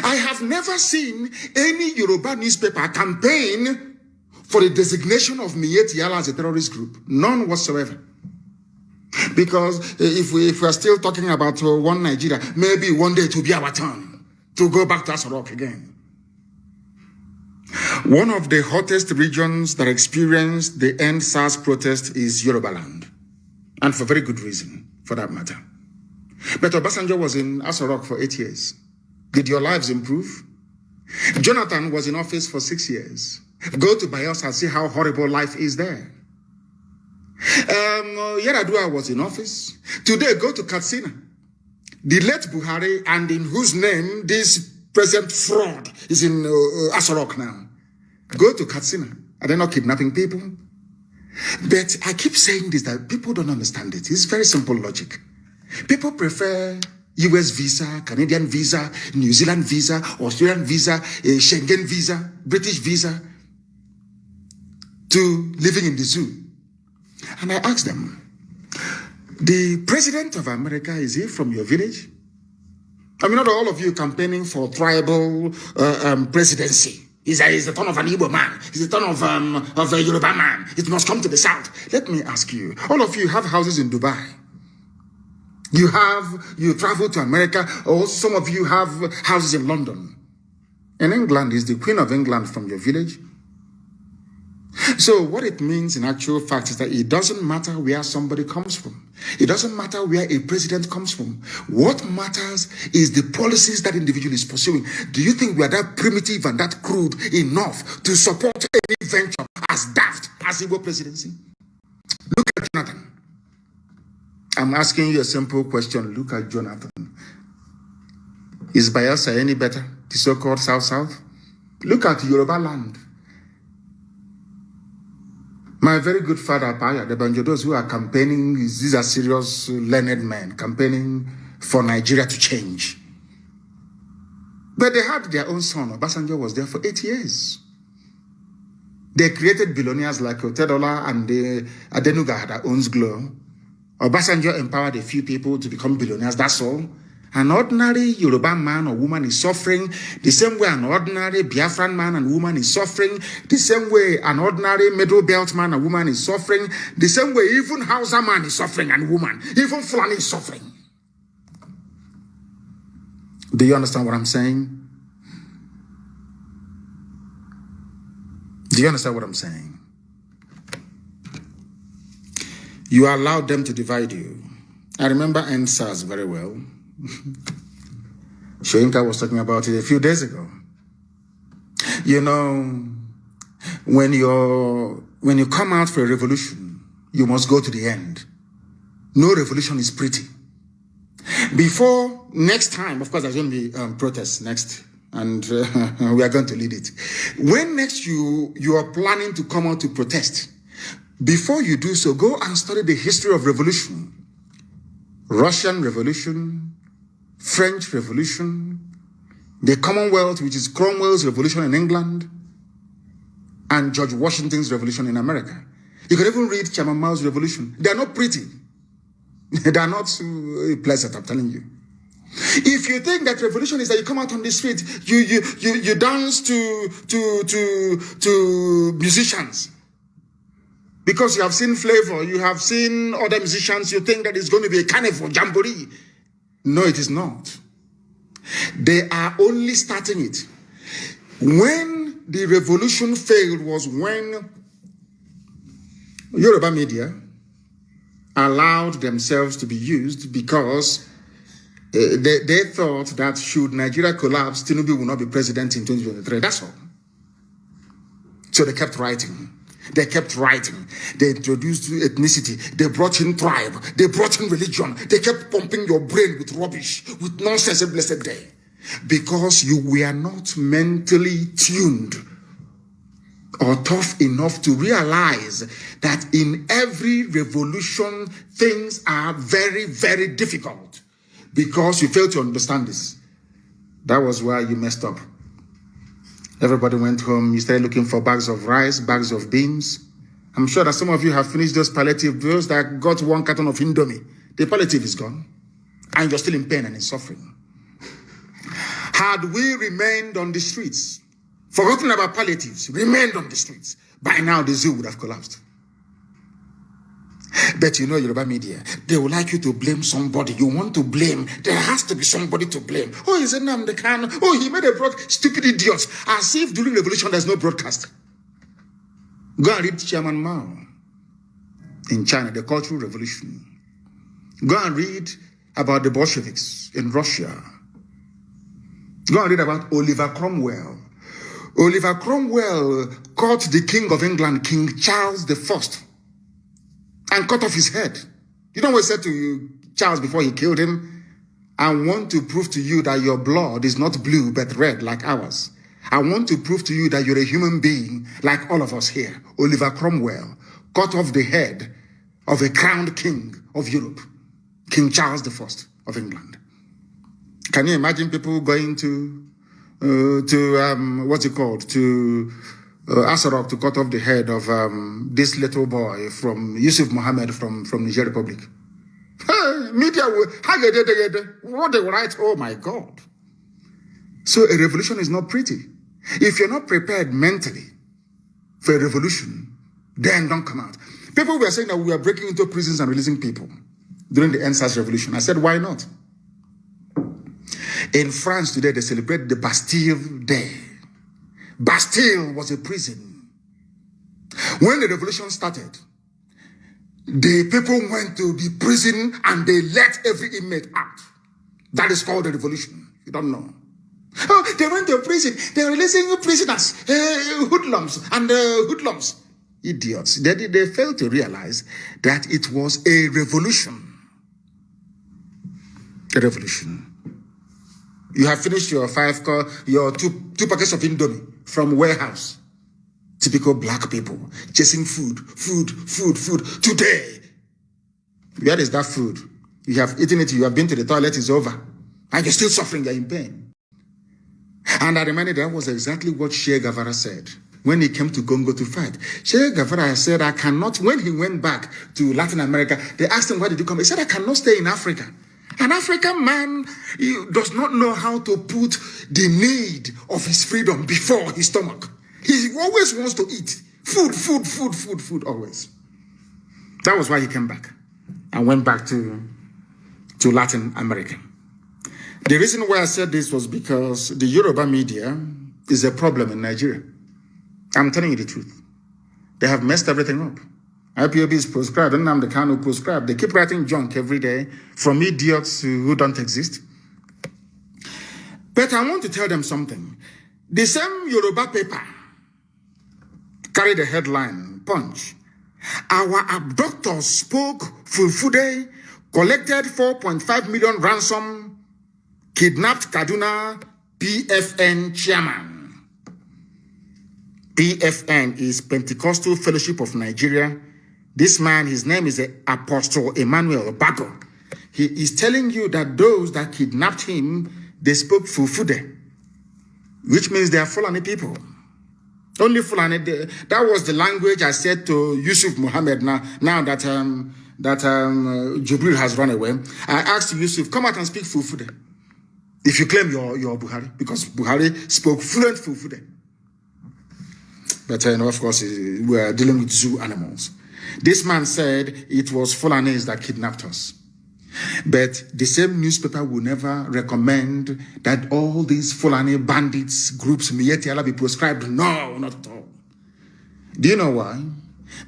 I have never seen any Yoruba newspaper campaign for the designation of Miyetti Allah as a terrorist group. None whatsoever. Because if we are still talking about one Nigeria, maybe one day it will be our turn to go back to Asarok again. One of the hottest regions that experienced the end SARS protest is Yoruba land. And for very good reason, for that matter. But Obasanjo was in Asarok for 8 years. Did your lives improve? Jonathan was in office for 6 years. Go to Bayelsa and see how horrible life is there. Yaradua was in office. Today, go to Katsina. The late Buhari, and in whose name this present fraud is in Asarok now. Go to Katsina. Are they not kidnapping people? But I keep saying this, that people don't understand it. It's very simple logic. People prefer US visa, Canadian visa, New Zealand visa, Australian visa, Schengen visa, British visa, to living in the zoo. And I asked them, the president of America, is he from your village? I mean, not all of you campaigning for tribal presidency. He's the ton of an Igbo man. He's the ton of a Yoruba man. It must come to the south. Let me ask you, all of you have houses in Dubai. You travel to America, or some of you have houses in London. In England, is the Queen of England from your village? So what it means in actual fact is that it doesn't matter where somebody comes from. It doesn't matter where a president comes from. What matters is the policies that individual is pursuing. Do you think we are that primitive and that crude enough to support any venture as daft as Igbo presidency? Look at Jonathan. I'm asking you a simple question. Look at Jonathan. Is Bayelsa any better? The so-called South-South? Look at Yoruba land. My very good father, Paya, the Banjodos who are campaigning, these are serious, learned men, campaigning for Nigeria to change. But they had their own son. Obasanjo was there for 8 years. They created billionaires like Otedola and Adenuga that owns Glo. Obasanjo empowered a few people to become billionaires, that's all. An ordinary Yoruba man or woman is suffering the same way an ordinary Biafran man and woman is suffering, the same way an ordinary middle belt man and woman is suffering, the same way even Hausa man is suffering and woman, even Fulani is suffering. Do you understand what I'm saying? Do you understand what I'm saying? You allowed them to divide you. I remember NSAS very well. Shoyinka was talking about it a few days ago. You know, when you come out for a revolution, you must go to the end. No revolution is pretty. Before next time, of course, there's going to be protests next, and we are going to lead it. When next you are planning to come out to protest, before you do so, go and study the history of revolution. Russian Revolution, French Revolution, the Commonwealth, which is Cromwell's revolution in England, and George Washington's revolution in America. You can even read Chairman Mao's revolution. They are not pretty. They are not pleasant, I'm telling you. If you think that revolution is that you come out on the street, you dance to musicians. Because you have seen Flavor, you have seen other musicians, you think that it's going to be a carnival, jamboree. No, it is not. They are only starting it. When the revolution failed was when Yoruba media allowed themselves to be used because they thought that should Nigeria collapse, Tinubu will not be president in 2023. That's all. So they kept writing. They kept writing. They introduced ethnicity. They brought in tribe. They brought in religion. They kept pumping your brain with rubbish, with nonsense every blessed day. Because you were not mentally tuned or tough enough to realize that in every revolution, things are very, very difficult. Because you failed to understand this. That was why you messed up. Everybody went home. You started looking for bags of rice, bags of beans. I'm sure that some of you have finished those palliative bills that got 1 carton of Indomie. The palliative is gone. And you're still in pain and in suffering. Had we remained on the streets, forgotten about palliatives, remained on the streets, by now the zoo would have collapsed. But you know, Yoruba media, they would like you to blame somebody. You want to blame. There has to be somebody to blame. Oh, he's Nnamdi Kanu. Oh, he made a broadcast. Stupid idiots. As if during revolution there's no broadcast. Go and read Chairman Mao in China, the Cultural Revolution. Go and read about the Bolsheviks in Russia. Go and read about Oliver Cromwell. Oliver Cromwell caught the King of England, King Charles I, and cut off his head. You know what he said to Charles before he killed him? I want to prove to you that your blood is not blue but red like ours. I want to prove to you that you're a human being like all of us here. Oliver Cromwell cut off the head of a crowned king of Europe, King Charles I of England. Can you imagine people going to what's it called? To Asarok to cut off the head of this little boy from Yusuf Mohammed from Niger Republic. Media will, what they will write, oh my God. So a revolution is not pretty. If you're not prepared mentally for a revolution, then don't come out. People were saying that we are breaking into prisons and releasing people during the NSAS revolution. I said, why not? In France today, they celebrate the Bastille Day. Bastille was a prison. When the revolution started, the people went to the prison and they let every inmate out. That is called the revolution. You don't know. Oh, they went to prison. They were releasing prisoners, hoodlums and hoodlums. Idiots. They failed to realize that it was a revolution. A revolution. You have finished your two packets of Indomie. from warehouse. Typical black people chasing food. Today, where is that food? You have eaten it, you have been to the toilet, it's over. And you're still suffering, you're in pain. And I reminded that was exactly what Che Guevara said when he came to Congo to fight. Che Guevara said, I cannot, when he went back to Latin America, they asked him, why did you come? He said, I cannot stay in Africa. An African man does not know how to put the need of his freedom before his stomach. He always wants to eat. Food, always. That was why he came back and went back to Latin America. The reason why I said this was because the Yoruba media is a problem in Nigeria. I'm telling you the truth. They have messed everything up. IPOB is proscribed, Nnamdi Kanu proscribed. They keep writing junk every day, from idiots who don't exist. But I want to tell them something. The same Yoruba paper carried the headline, Punch. Our abductors spoke Fulfude, collected 4.5 million ransom, kidnapped Kaduna PFN chairman. PFN is Pentecostal Fellowship of Nigeria. This man, his name is Apostle Emmanuel Bago. He is telling you that those that kidnapped him, they spoke Fulfude, which means they are Fulani people. Only Fulani. That was the language I said to Yusuf Muhammad now that Jibril has run away. I asked Yusuf, come out and speak Fulfude. If you claim you're Buhari, because Buhari spoke fluent Fulfude. But of course, we are dealing with zoo animals. This man said it was Fulanis that kidnapped us. But the same newspaper will never recommend that all these Fulani bandits groups be proscribed. No, not at all. Do you know why?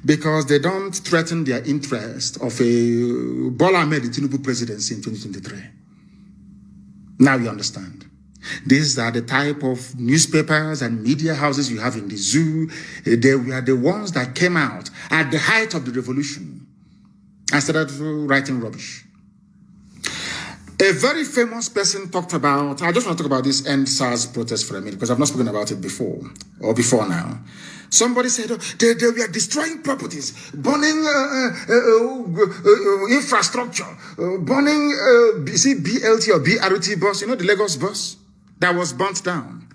Because they don't threaten their interest of a Bola Ahmed Tinubu presidency in 2023. Now you understand. These are the type of newspapers and media houses you have in the zoo. They were the ones that came out at the height of the revolution and started writing rubbish. A very famous person talked about, I just want to talk about this End SARS protest for a minute because I've not spoken about it before now. Somebody said they were destroying properties, burning infrastructure, burning BLT or BRT bus, the Lagos bus that was burnt down.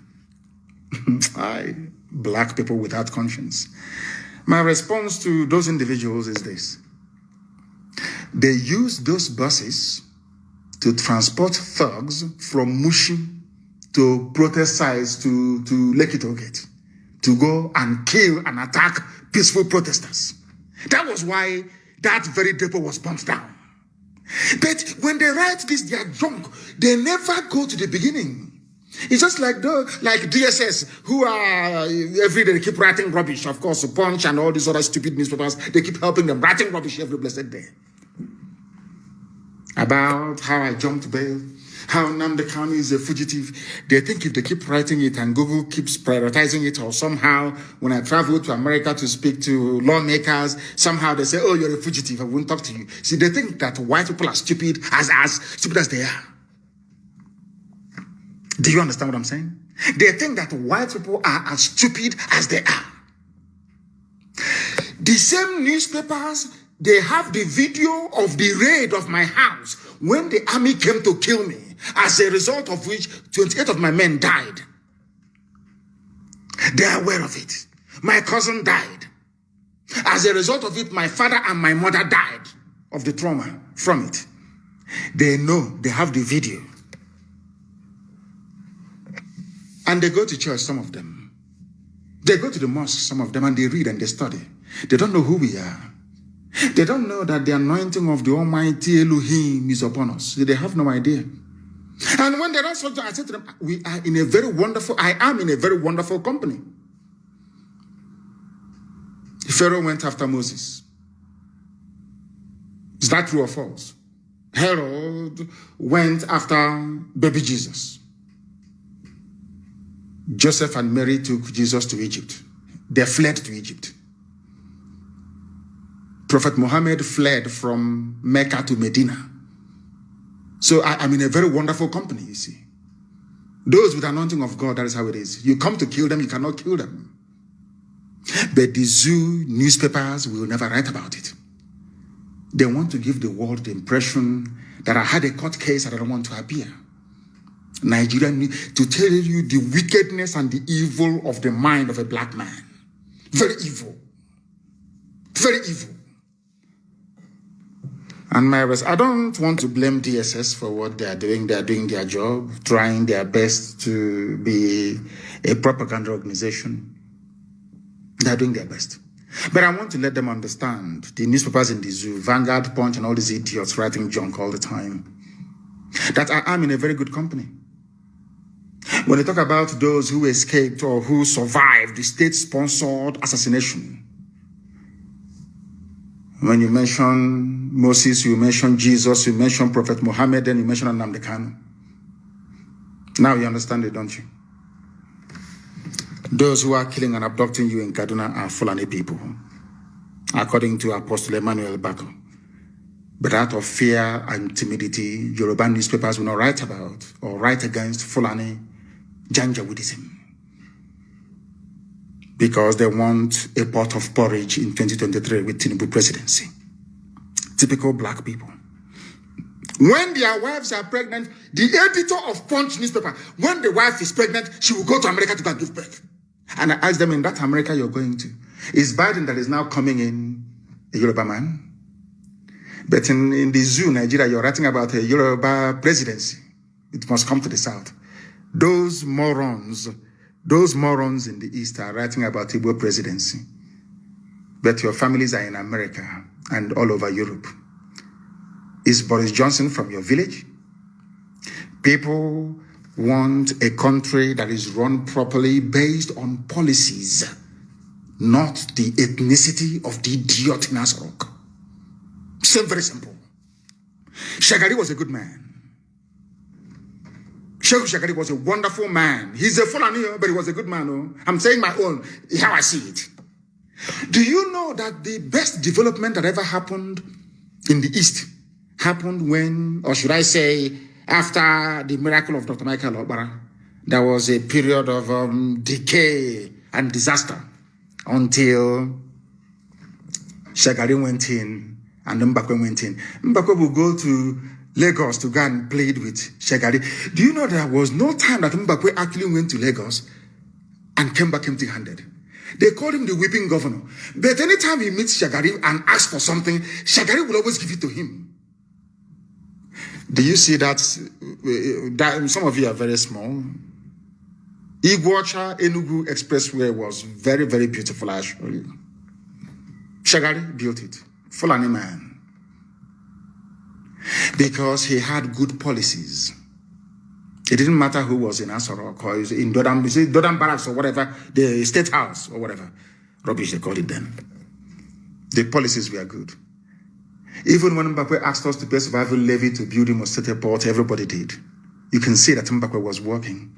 Black people without conscience. My response to those individuals is this. They use those buses to transport thugs from Mushi to protest sites to Lekki Tollgate to go and kill and attack peaceful protesters. That was why that very depot was burnt down. But when they write this, they are drunk. They never go to the beginning. It's just like DSS, who are every day they keep writing rubbish. Of course, Punch and all these other stupid newspapers, they keep helping them writing rubbish every blessed day. About how I jumped bail, how Nnamdi Kanu is a fugitive. They think if they keep writing it and Google keeps prioritizing it, or somehow when I travel to America to speak to lawmakers, somehow they say, oh, you're a fugitive, I won't talk to you. See, they think that white people are stupid, as stupid as they are. Do you understand what I'm saying? They think that white people are as stupid as they are. The same newspapers, they have the video of the raid of my house when the army came to kill me, as a result of which 28 of my men died. They are aware of it. My cousin died. As a result of it, my father and my mother died of the trauma from it. They know, they have the video. And they go to church, some of them. They go to the mosque, some of them, and they read and they study. They don't know who we are. They don't know that the anointing of the Almighty Elohim is upon us. They have no idea. And when they're not so, I said to them, I am in a very wonderful company. Pharaoh went after Moses. Is that true or false? Herod went after baby Jesus. Joseph and Mary took Jesus to Egypt. They fled to Egypt. Prophet Muhammad fled from Mecca to Medina. So I'm in a very wonderful company, you see. Those with anointing of God, that is how it is. You come to kill them, you cannot kill them. But the zoo newspapers will never write about it. They want to give the world the impression that I had a court case and I don't want to appear. Nigeria need to tell you the wickedness and the evil of the mind of a black man. Very evil. Very evil. And I don't want to blame DSS for what they are doing. They are doing their job, trying their best to be a propaganda organization. They are doing their best. But I want to let them understand, the newspapers in the zoo, Vanguard, Punch, and all these idiots writing junk all the time, that I am in a very good company. When they talk about those who escaped or who survived the state-sponsored assassination, when you mention Moses, you mention Jesus, you mention Prophet Muhammad, then you mention Nnamdi Kanu. Now you understand it, don't you? Those who are killing and abducting you in Kaduna are Fulani people, according to Apostle Emmanuel Bako. But out of fear and timidity, Yoruba newspapers will not write about or write against Fulani Janjaweedism, because they want a pot of porridge in 2023 with Tinubu presidency. Typical black people. When their wives are pregnant, the editor of Punch newspaper, when the wife is pregnant, she will go to America to go and give birth. And I ask them, in that America you're going to, is Biden that is now coming in a Yoruba man? But in the zoo, Nigeria, you're writing about a Yoruba presidency. It must come to the south. Those morons in the east are writing about Igbo presidency. But your families are in America and all over Europe. Is Boris Johnson from your village? People want a country that is run properly based on policies, not the ethnicity of the idiot in Asarok. Very simple. Shagari was a good man. Sheikh Shagari was a wonderful man. He's a Fulani, but he was a good man. Oh. I'm saying my own, how I see it. Do you know that the best development that ever happened in the East happened when, or should I say, after the miracle of Dr. Michael Obara? There was a period of decay and disaster until Shagari went in and Mbakwe went in. Mbakwe will go to Lagos to go and plead with Shagari. Do you know there was no time that Mbakwe actually went to Lagos and came back empty-handed? They called him the weeping governor. But anytime he meets Shagari and asks for something, Shagari will always give it to him. Do you see that? Some of you are very small. Iguacha Enugu Expressway was very, very beautiful, actually. Shagari built it. Fulani man. Because he had good policies. It didn't matter who was in Asorok or in Dodam Barracks or whatever, the State House or whatever. Rubbish, they called it then. The policies were good. Even when Mbakwe asked us to pay survival levy to build him a state port, everybody did. You can see that Mbakwe was working.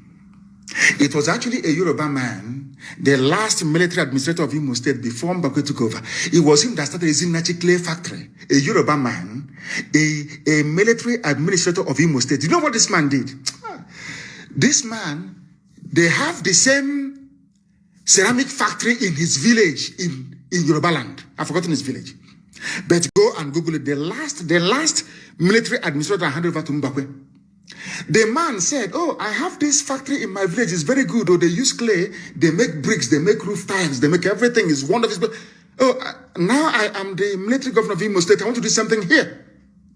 It was actually a Yoruba man, the last military administrator of Imo State before Mbakwe took over. It was him that started the Zinachi clay factory. A Yoruba man, a military administrator of Imo State. You know what this man did? This man, they have the same ceramic factory in his village in Yoruba land. I've forgotten his village. But go and Google it. The last military administrator handed over to Mbakwe. The man said, oh, I have this factory in my village. It's very good. Oh, they use clay. They make bricks. They make roof tiles. They make everything. It's wonderful. Oh, now I am the military governor of Imo State. I want to do something here.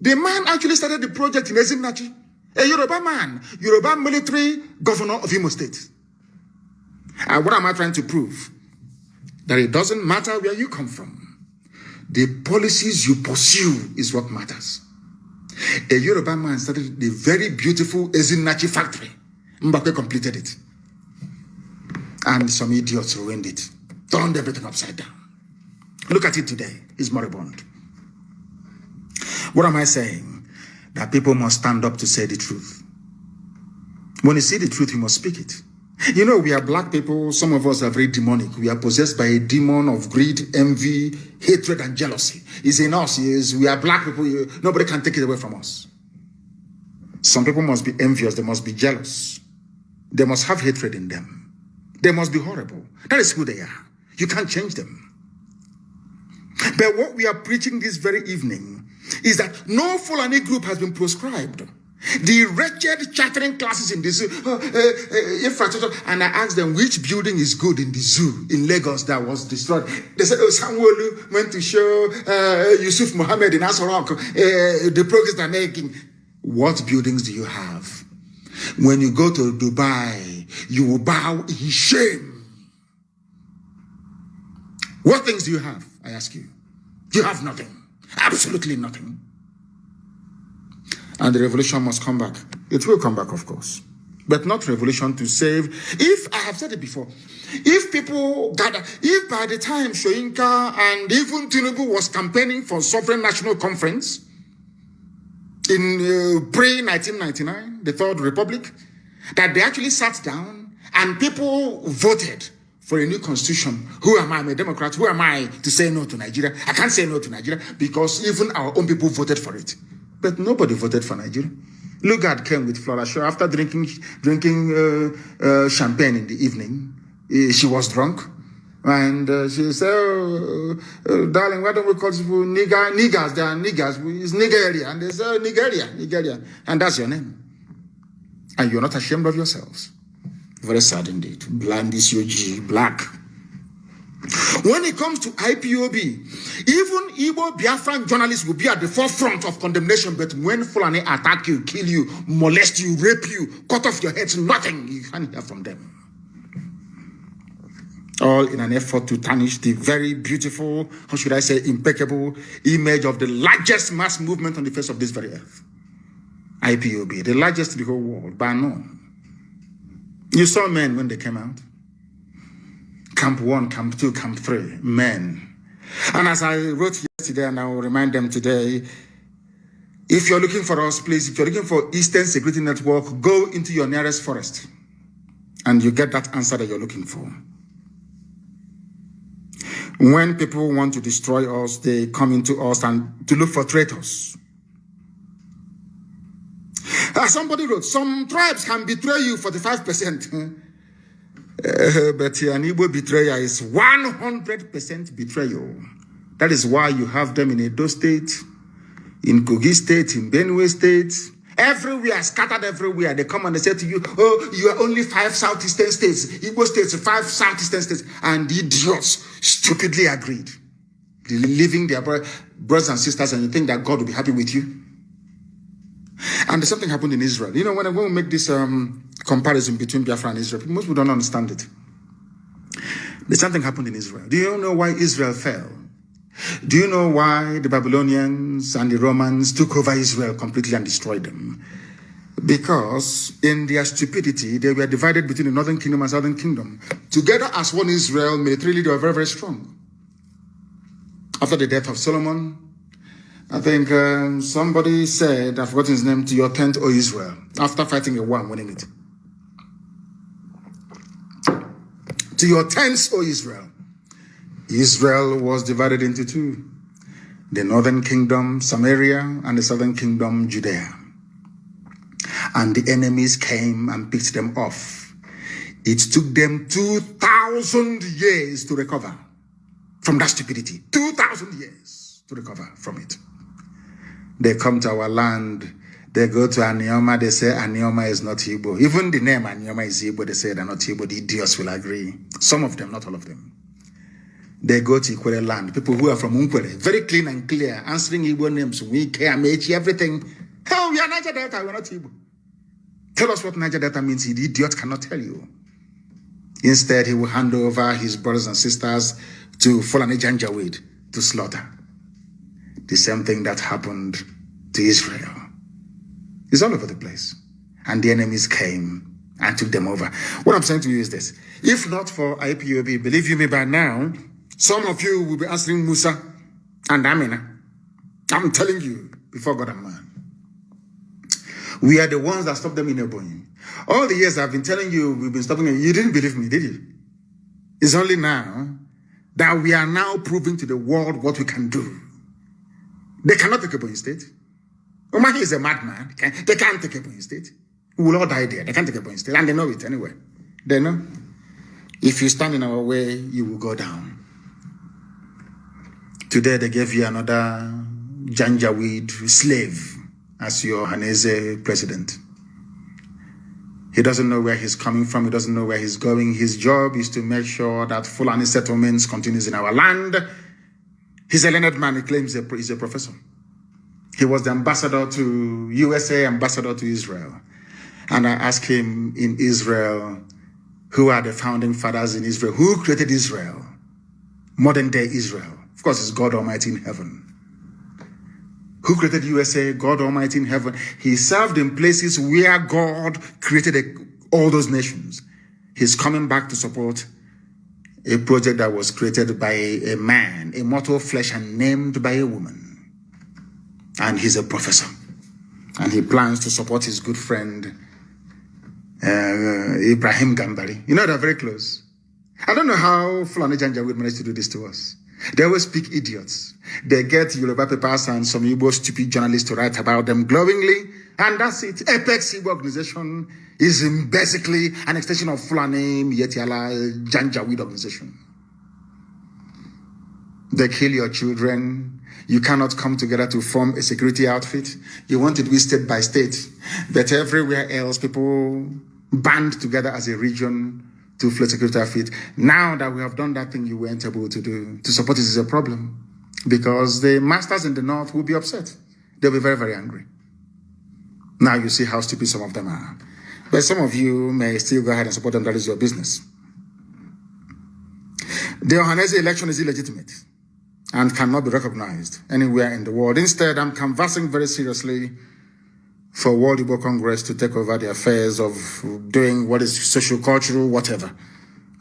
The man actually started the project in Ezinachi. A Yoruba man. Yoruba military governor of Imo State. What am I trying to prove? That it doesn't matter where you come from. The policies you pursue is what matters. A Yoruba man started the very beautiful Ezinachi factory. Mbakwe completed it. And some idiots ruined it. Turned everything upside down. Look at it today. He's moribund. What am I saying? That people must stand up to say the truth. When you see the truth, you must speak it. You know, we are black people. Some of us are very demonic. We are possessed by a demon of greed, envy, hatred, and jealousy. It's in us. We are black people. Nobody can take it away from us. Some people must be envious. They must be jealous. They must have hatred in them. They must be horrible. That is who they are. You can't change them. But what we are preaching this very evening is that no Fulani group has been proscribed. The wretched chattering classes in the zoo, infrastructure, and I asked them which building is good in the zoo in Lagos that was destroyed. They said, oh, Sanwo-Olu went to show Yusuf Mohammed in Asorok the progress they're making. What buildings do you have? When you go to Dubai, you will bow in shame. What things do you have? I ask you. You have nothing. Absolutely nothing. And the revolution must come back. It will come back, of course. But not revolution to save. If, I have said it before, if people gather, if by the time Soyinka and even Tinubu was campaigning for Sovereign National Conference in pre-1999, the Third Republic, that they actually sat down and people voted for a new constitution. Who am I? I'm a Democrat. Who am I to say no to Nigeria? I can't say no to Nigeria because even our own people voted for it. But nobody voted for Nigeria. Lugard came with Flora Shaw after drinking champagne in the evening. She was drunk. And she said, darling, why don't we call people niggers? They are niggers. It's Nigeria. And they say, oh, Nigeria. And that's your name. And you're not ashamed of yourselves. Very sad indeed. Blind is UG, black. When it comes to IPOB, even Igbo Biafran journalists will be at the forefront of condemnation, but when Fulani attack you, kill you, molest you, rape you, cut off your heads, nothing, you can't hear from them. All in an effort to tarnish the very beautiful, how should I say, impeccable image of the largest mass movement on the face of this very earth. IPOB, the largest in the whole world, by no. You saw men when they came out. Camp 1, Camp 2, Camp 3, men. And as I wrote yesterday, and I will remind them today, if you're looking for us, please, if you're looking for Eastern Security Network, go into your nearest forest. And you get that answer that you're looking for. When people want to destroy us, they come into us and to look for traitors. As somebody wrote, some tribes can betray you 45%. But an Igbo betrayer is 100% betrayal. That is why you have them in Edo State, in Kogi State, in Benue State, everywhere, scattered everywhere. They come and they say to you, oh, you are only 5 southeastern states, Igbo states, 5 southeastern states. And the idiots stupidly agreed. They're leaving their brothers and sisters, and you think that God will be happy with you. And something happened in Israel. You know, when we make this comparison between Biafra and Israel, most people don't understand it. There's something happened in Israel. Do you know why Israel fell? Do you know why the Babylonians and the Romans took over Israel completely and destroyed them? Because in their stupidity, they were divided between the northern kingdom and southern kingdom. Together as one Israel, militarily, they were very, very strong. After the death of Solomon, I think somebody said, I've forgotten his name, to your tent, O Israel, after fighting a war and winning it. To your tents, O Israel. Israel was divided into 2. The northern kingdom, Samaria, and the southern kingdom, Judea. And the enemies came and picked them off. It took them 2,000 years to recover from that stupidity. 2,000 years to recover from it. They come to our land, they go to Anioma, they say Anioma is not Igbo. Even the name Anioma is Igbo, they say they're not Igbo. The idiots will agree. Some of them, not all of them. They go to Ikwere land, people who are from Unkwere, very clean and clear, answering Igbo names, Wike, Amechi, everything. Hell, we are Niger Delta, we're not Igbo. Tell us what Niger Delta means, the idiot cannot tell you. Instead, he will hand over his brothers and sisters to Fulani Janjaweed to slaughter. The same thing that happened to Israel. It's all over the place. And the enemies came and took them over. What I'm saying to you is this. If not for IPOB, believe you me, by now, some of you will be answering Musa and Amina. I'm telling you, before God and man. We are the ones that stopped them in Ebonyi. All the years I've been telling you, we've been stopping them. You didn't believe me, did you? It's only now that we are now proving to the world what we can do. They cannot take Ebonyi State. Umahi is a madman. They can't take Ebonyi State. We will all die there. They can't take Ebonyi State, and they know it anyway. They know. If you stand in our way, you will go down. Today, they gave you another Janjaweed slave as your Hanese president. He doesn't know where he's coming from. He doesn't know where he's going. His job is to make sure that Fulani settlements continues in our land. He's a learned man. He claims he's a professor. He was the ambassador to USA, ambassador to Israel. And I asked him in Israel, who are the founding fathers in Israel? Who created Israel? Modern day Israel. Of course, it's God Almighty in heaven. Who created USA? God Almighty in heaven. He served in places where God created all those nations. He's coming back to support a project that was created by a man, a mortal flesh, and named by a woman. And he's a professor. And he plans to support his good friend, Ibrahim Gambari. You know, they're very close. I don't know how Fulani Janjaweed managed to do this to us. They always speak idiots. They get Yoruba papers and some Igbo stupid journalists to write about them glowingly, and that's it. Apex Igbo organization is basically an extension of Fulani Yetiala Janjaweed organization. They kill your children. You cannot come together to form a security outfit. You want it to be state by state. But everywhere else, people band together as a region to float security outfit. Now that we have done that thing you weren't able to do, to support it is a problem. Because the masters in the north will be upset. They'll be very, very angry. Now you see how stupid some of them are. But some of you may still go ahead and support them. That is your business. The Ohanese election is illegitimate and cannot be recognized anywhere in the world. Instead, I'm canvassing very seriously for World Igbo Congress to take over the affairs of doing what is social-cultural, whatever,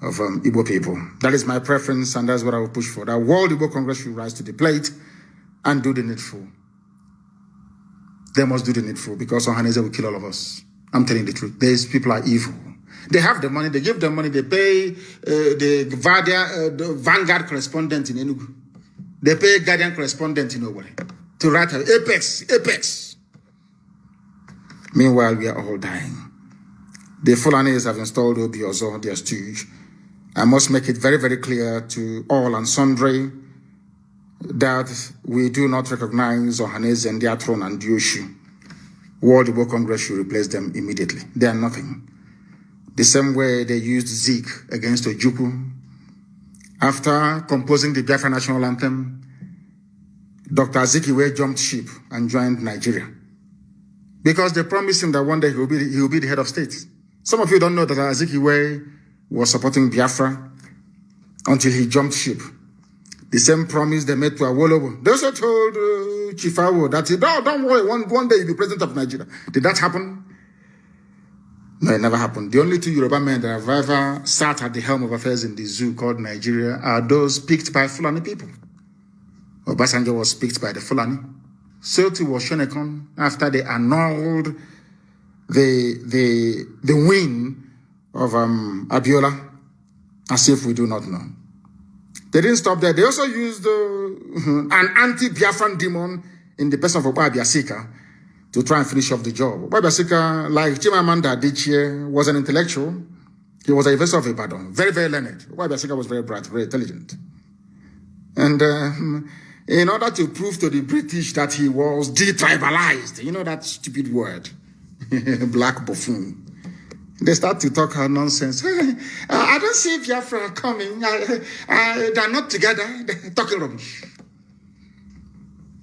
of Igbo people. That is my preference, and that's what I will push for. That World Igbo Congress should rise to the plate and do the needful. They must do the needful, because Ohanese will kill all of us. I'm telling the truth. These people are evil. They have the money, they give them money, they pay the Vanguard correspondent in Enugu. They pay Guardian correspondent in Owerri to write Apex. Meanwhile, we are all dying. The Fulanis have installed Obiozo, their stooge. I must make it very, very clear to all and sundry that we do not recognize Ohanese and their throne and Dioshu. World Igbo Congress should replace them immediately. They are nothing. The same way they used Zeke against Ojukwu. After composing the Biafra national anthem, Dr. Azikiwe jumped ship and joined Nigeria. Because they promised him that one day he will be the head of state. Some of you don't know that Azikiwe was supporting Biafra until he jumped ship. The same promise they made to Awolowo. They also told Chifawo that, don't worry, one day you'll be president of Nigeria. Did that happen? No, it never happened. The only two Yoruba men that have ever sat at the helm of affairs in the zoo called Nigeria are those picked by Fulani people. Obasanjo was picked by the Fulani. So too was Shonekon after they annulled the win of Abiola, as if we do not know. They didn't stop there. They also used an anti-Biafran demon in the person of Obabiasika to try and finish off the job. Obabiasika, like Chimamanda Adichie, was an intellectual. He was a professor of Ibadan, very, very learned. Obabiasika was very bright, very intelligent. And in order to prove to the British that he was detribalized, you know that stupid word, black buffoon, they start to talk nonsense. I don't see Biafra coming. They're not together. They're talking rubbish.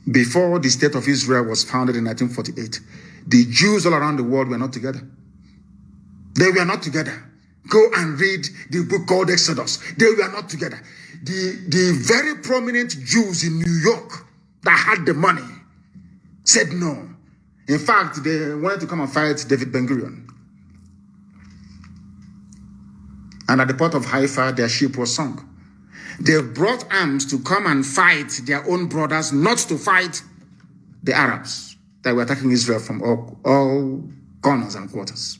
Before the state of Israel was founded in 1948, the Jews all around the world were not together. They were not together. Go and read the book called Exodus. They were not together. The very prominent Jews in New York that had the money said no. In fact, they wanted to come and fight David Ben-Gurion. And at the port of Haifa, their ship was sunk. They brought arms to come and fight their own brothers, not to fight the Arabs that were attacking Israel from all corners and quarters.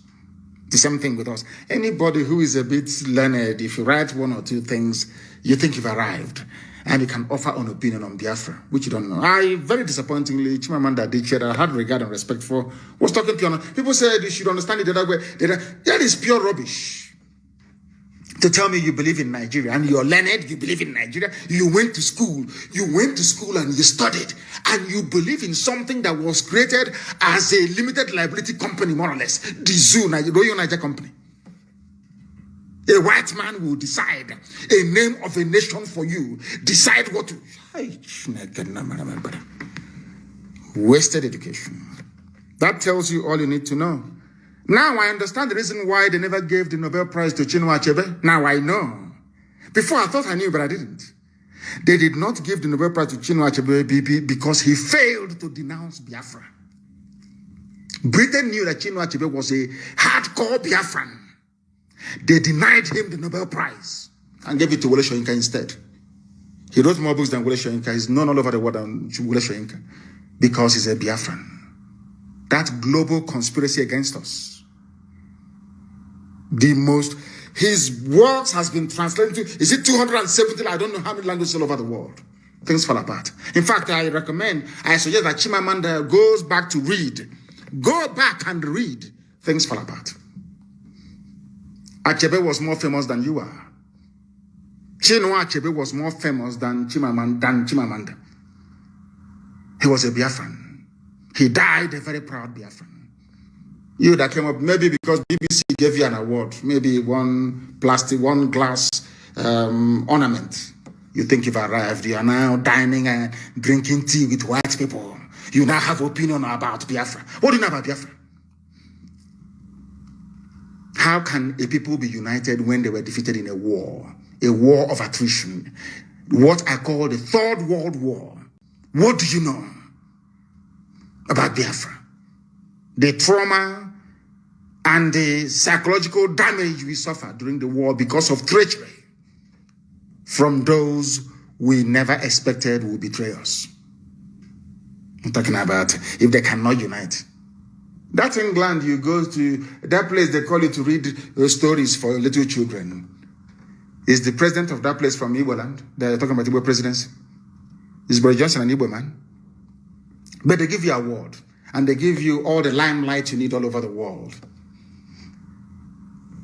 The same thing with us. Anybody who is a bit learned, if you write one or two things, you think you've arrived. And you can offer an opinion on Biafra, which you don't know. Very disappointingly, Chimamanda Adichie, that I had regard and respect for, was talking to you. People said you should understand it the other way. That is pure rubbish. To tell me you believe in Nigeria and you're learned, you believe in Nigeria, you went to school and you studied, and you believe in something that was created as a limited liability company, more or less. The Zoo, Royal Niger Company. A white man will decide a name of a nation for you, decide what to. Wasted education. That tells you all you need to know. Now I understand the reason why they never gave the Nobel Prize to Chinua Achebe. Now I know. Before I thought I knew, but I didn't. They did not give the Nobel Prize to Chinua Achebe because he failed to denounce Biafra. Britain knew that Chinua Achebe was a hardcore Biafran. They denied him the Nobel Prize and gave it to Wole Soyinka instead. He wrote more books than Wole Soyinka. He's known all over the world than Wole Soyinka because he's a Biafran. That global conspiracy against us. His works has been translated to, is it 270? I don't know how many languages all over the world. Things fall apart. In fact, I suggest that Chimamanda goes back to read. Go back and read. Things fall apart. Achebe was more famous than you are. Chinua Achebe was more famous than Chimamanda. He was a Biafran. He died a very proud Biafran. You that came up, maybe because BBC gave you an award, maybe one glass ornament. You think you've arrived. You are now dining and drinking tea with white people. You now have opinion about Biafra. What do you know about Biafra? How can a people be united when they were defeated in a war of attrition? What I call the Third World War. What do you know about Biafra? The trauma and the psychological damage we suffered during the war because of treachery from those we never expected would betray us. I'm talking about if they cannot unite. That England you go to, that place they call you to read stories for little children. Is the president of that place from Igbo land? They're talking about Igbo presidency. Is Boris Johnson an Igbo man? But they give you an award. And they give you all the limelight you need all over the world.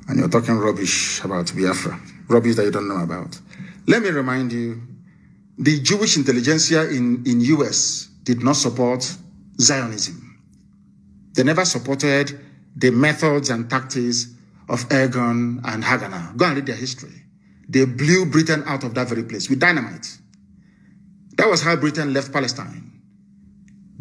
And you're talking rubbish about Biafra. Rubbish that you don't know about. Let me remind you, the Jewish intelligentsia in US did not support Zionism. They never supported the methods and tactics of Ergon and Haganah. Go and read their history. They blew Britain out of that very place with dynamite. That was how Britain left Palestine.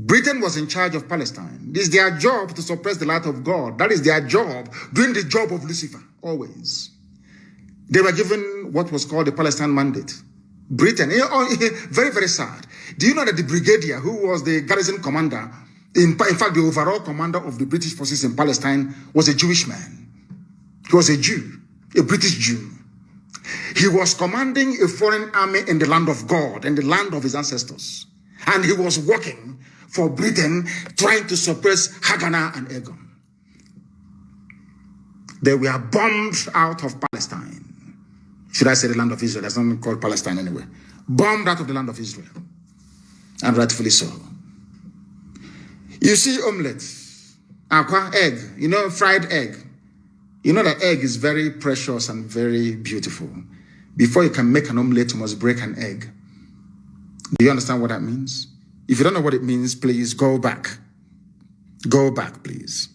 Britain was in charge of Palestine. It is their job to suppress the light of God. That is their job, doing the job of Lucifer, always. They were given what was called the Palestine Mandate. Britain, very, very sad. Do you know that the brigadier, who was the garrison commander, in fact, the overall commander of the British forces in Palestine, was a Jewish man. He was a Jew, a British Jew. He was commanding a foreign army in the land of God, in the land of his ancestors. And he was working for Britain, trying to suppress Haganah and Ergon. They were bombed out of Palestine. Should I say the land of Israel? That's not called Palestine anyway. Bombed out of the land of Israel. And rightfully so. You see omelette, aqua, egg, fried egg. You know that egg is very precious and very beautiful. Before you can make an omelette, you must break an egg. Do you understand what that means? If you don't know what it means, please go back. Go back, please.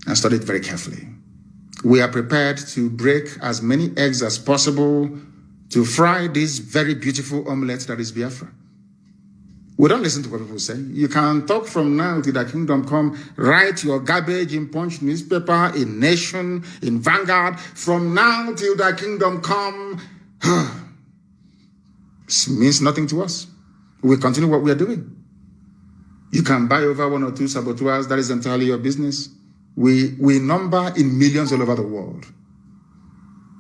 And study it very carefully. We are prepared to break as many eggs as possible to fry this very beautiful omelette that is Biafra. We don't listen to what people say. You can talk from now till the kingdom come. Write your garbage in Punch newspaper, in Nation, in Vanguard. From now till the kingdom come, it means nothing to us. We continue what we are doing. You can buy over one or two saboteurs. That is entirely your business. We number in millions all over the world.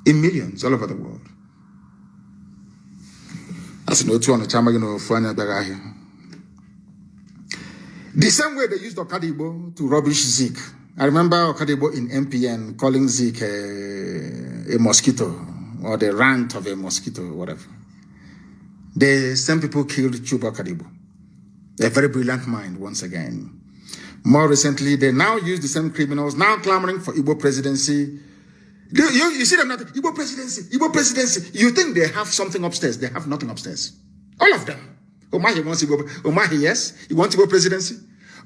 In millions all over the world. That's no two on the chama, the same way they used Okadibo to rubbish Zeke I remember Okadibo in MPN calling Zeke a mosquito, or the rant of a mosquito, whatever. The same people killed Chuba Okadibo. A very brilliant mind, once again. More recently, they now use the same criminals, now clamoring for Igbo presidency. You see them now, Igbo presidency, Igbo presidency. You think they have something upstairs. They have nothing upstairs. All of them. Omahi wants Igbo. Omahi, yes. You want Igbo presidency?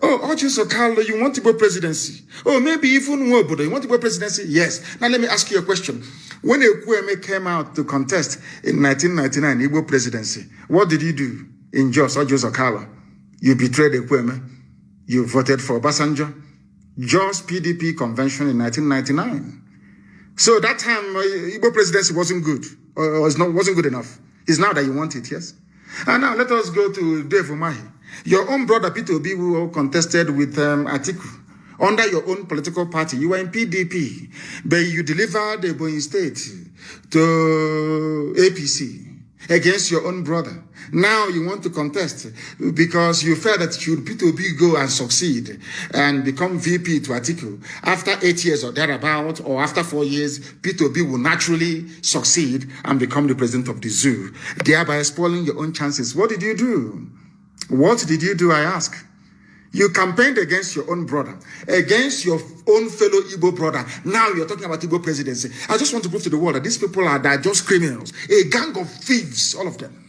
Oh, Ojuso Carlo, you want Igbo presidency? Oh, maybe even Nwobodo, you want Igbo presidency? Yes. Now let me ask you a question. When Ekwueme came out to contest in 1999 Igbo presidency, what did you do in Jos, Ojuso Carlo? You betrayed Ekwueme. You voted for Obasanjo. Jos PDP convention in 1999. So that time, Igbo presidency wasn't good, or wasn't good enough. It's now that you want it, yes? And now let us go to Dave Umahi. Your own brother Peter Obi who contested with Atiku under your own political party. You were in PDP, but you delivered Ebonyi State to APC against your own brother. Now you want to contest because you felt that should Peter Obi go and succeed and become VP to Atiku, after 8 years or thereabout, or after 4 years, Peter Obi will naturally succeed and become the president of the zoo, thereby spoiling your own chances. What did you do? What did you do, I ask? You campaigned against your own brother, against your own fellow Igbo brother. Now you're talking about Igbo presidency. I just want to prove to the world that these people are just criminals, a gang of thieves, all of them.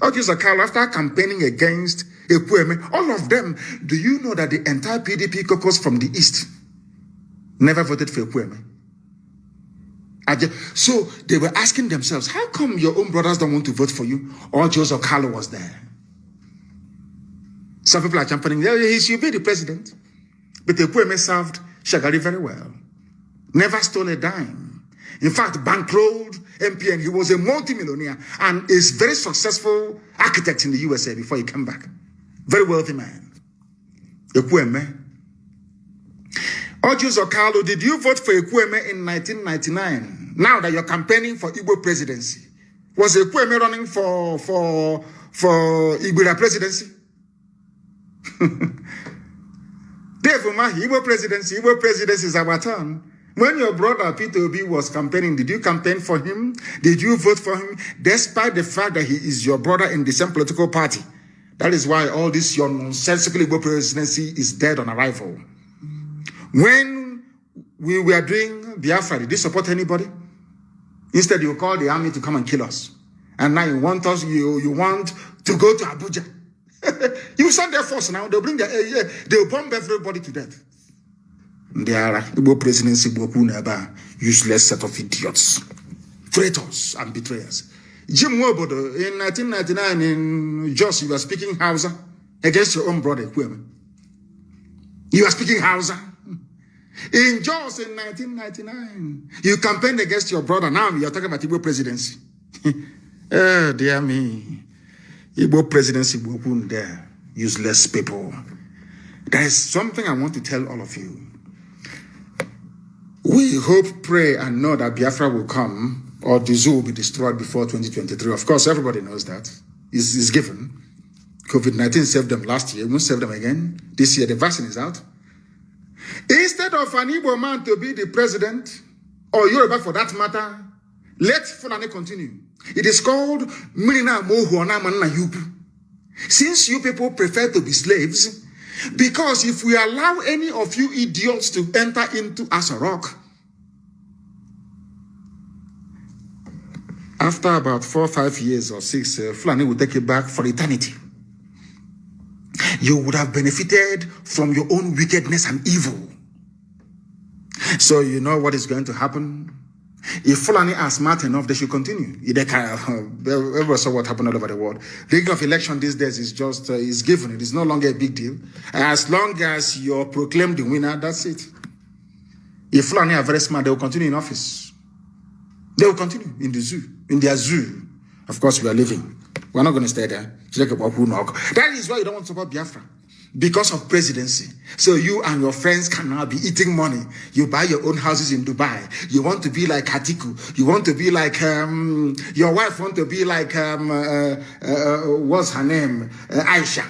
Okay, so Carl, after campaigning against Ekwueme, all of them, do you know that the entire PDP caucus from the East never voted for Ekwueme? So they were asking themselves, how come your own brothers don't want to vote for you? Or Joseph Carlo was there. Some people are championing, he should be the president. But Ekwueme served Shagari very well. Never stole a dime. In fact, bankrolled MPN. He was a multimillionaire and is very successful architect in the USA before he came back. Very wealthy man. Ekwueme. Ojuso Carlo, did you vote for Ekwueme in 1999? Now that you're campaigning for Igbo presidency, was Ekwueme running for Igbo presidency? Dave Umahi, Igbo presidency is our turn. When your brother Peter Obi was campaigning, did you campaign for him? Did you vote for him? Despite the fact that he is your brother in the same political party. That is why all this your nonsensical Igbo presidency is dead on arrival. When we were doing Biafra, did you support anybody? Instead, you call the army to come and kill us. And now you want us, you want to go to Abuja. You send their force now, they'll bring they'll bomb everybody to death. They are Igbo presidency, useless set of idiots, traitors and betrayers. Jim Nwobodo, in 1999 in Jos, you were speaking Hausa against your own brother, Ekwueme. You were speaking Hausa. In Jos in 1999, you campaigned against your brother. Now you're talking about Igbo presidency. Oh, dear me. Igbo presidency, there, useless people. There is something I want to tell all of you. We hope, pray, and know that Biafra will come, or the zoo will be destroyed before 2023. Of course, everybody knows that. It's given. COVID-19 saved them last year. It won't save them again. This year, the vaccine is out. Instead of an Igbo man to be the president, or Yoruba for that matter, let Fulani continue. It is called Mirina Mohuana Manna Yubu. Since you people prefer to be slaves, because if we allow any of you idiots to enter into Asa Rock, after about 4 or 5 years or 6, Fulani will take it back for eternity. You would have benefited from your own wickedness and evil. So you know what is going to happen? If Fulani are smart enough, they should continue. Everyone saw what happened all over the world. Rigging of election these days is just is given. It is no longer a big deal. As long as you're proclaimed the winner, that's it. If Fulani are very smart, they will continue in office. They will continue in the zoo, in their zoo. Of course, we are living. We're not going to stay there. That is why you don't want to support Biafra. Because of presidency. So you and your friends can now be eating money. You buy your own houses in Dubai. You want to be like Atiku. You want to be like, your wife want to be like, what's her name? Aisha.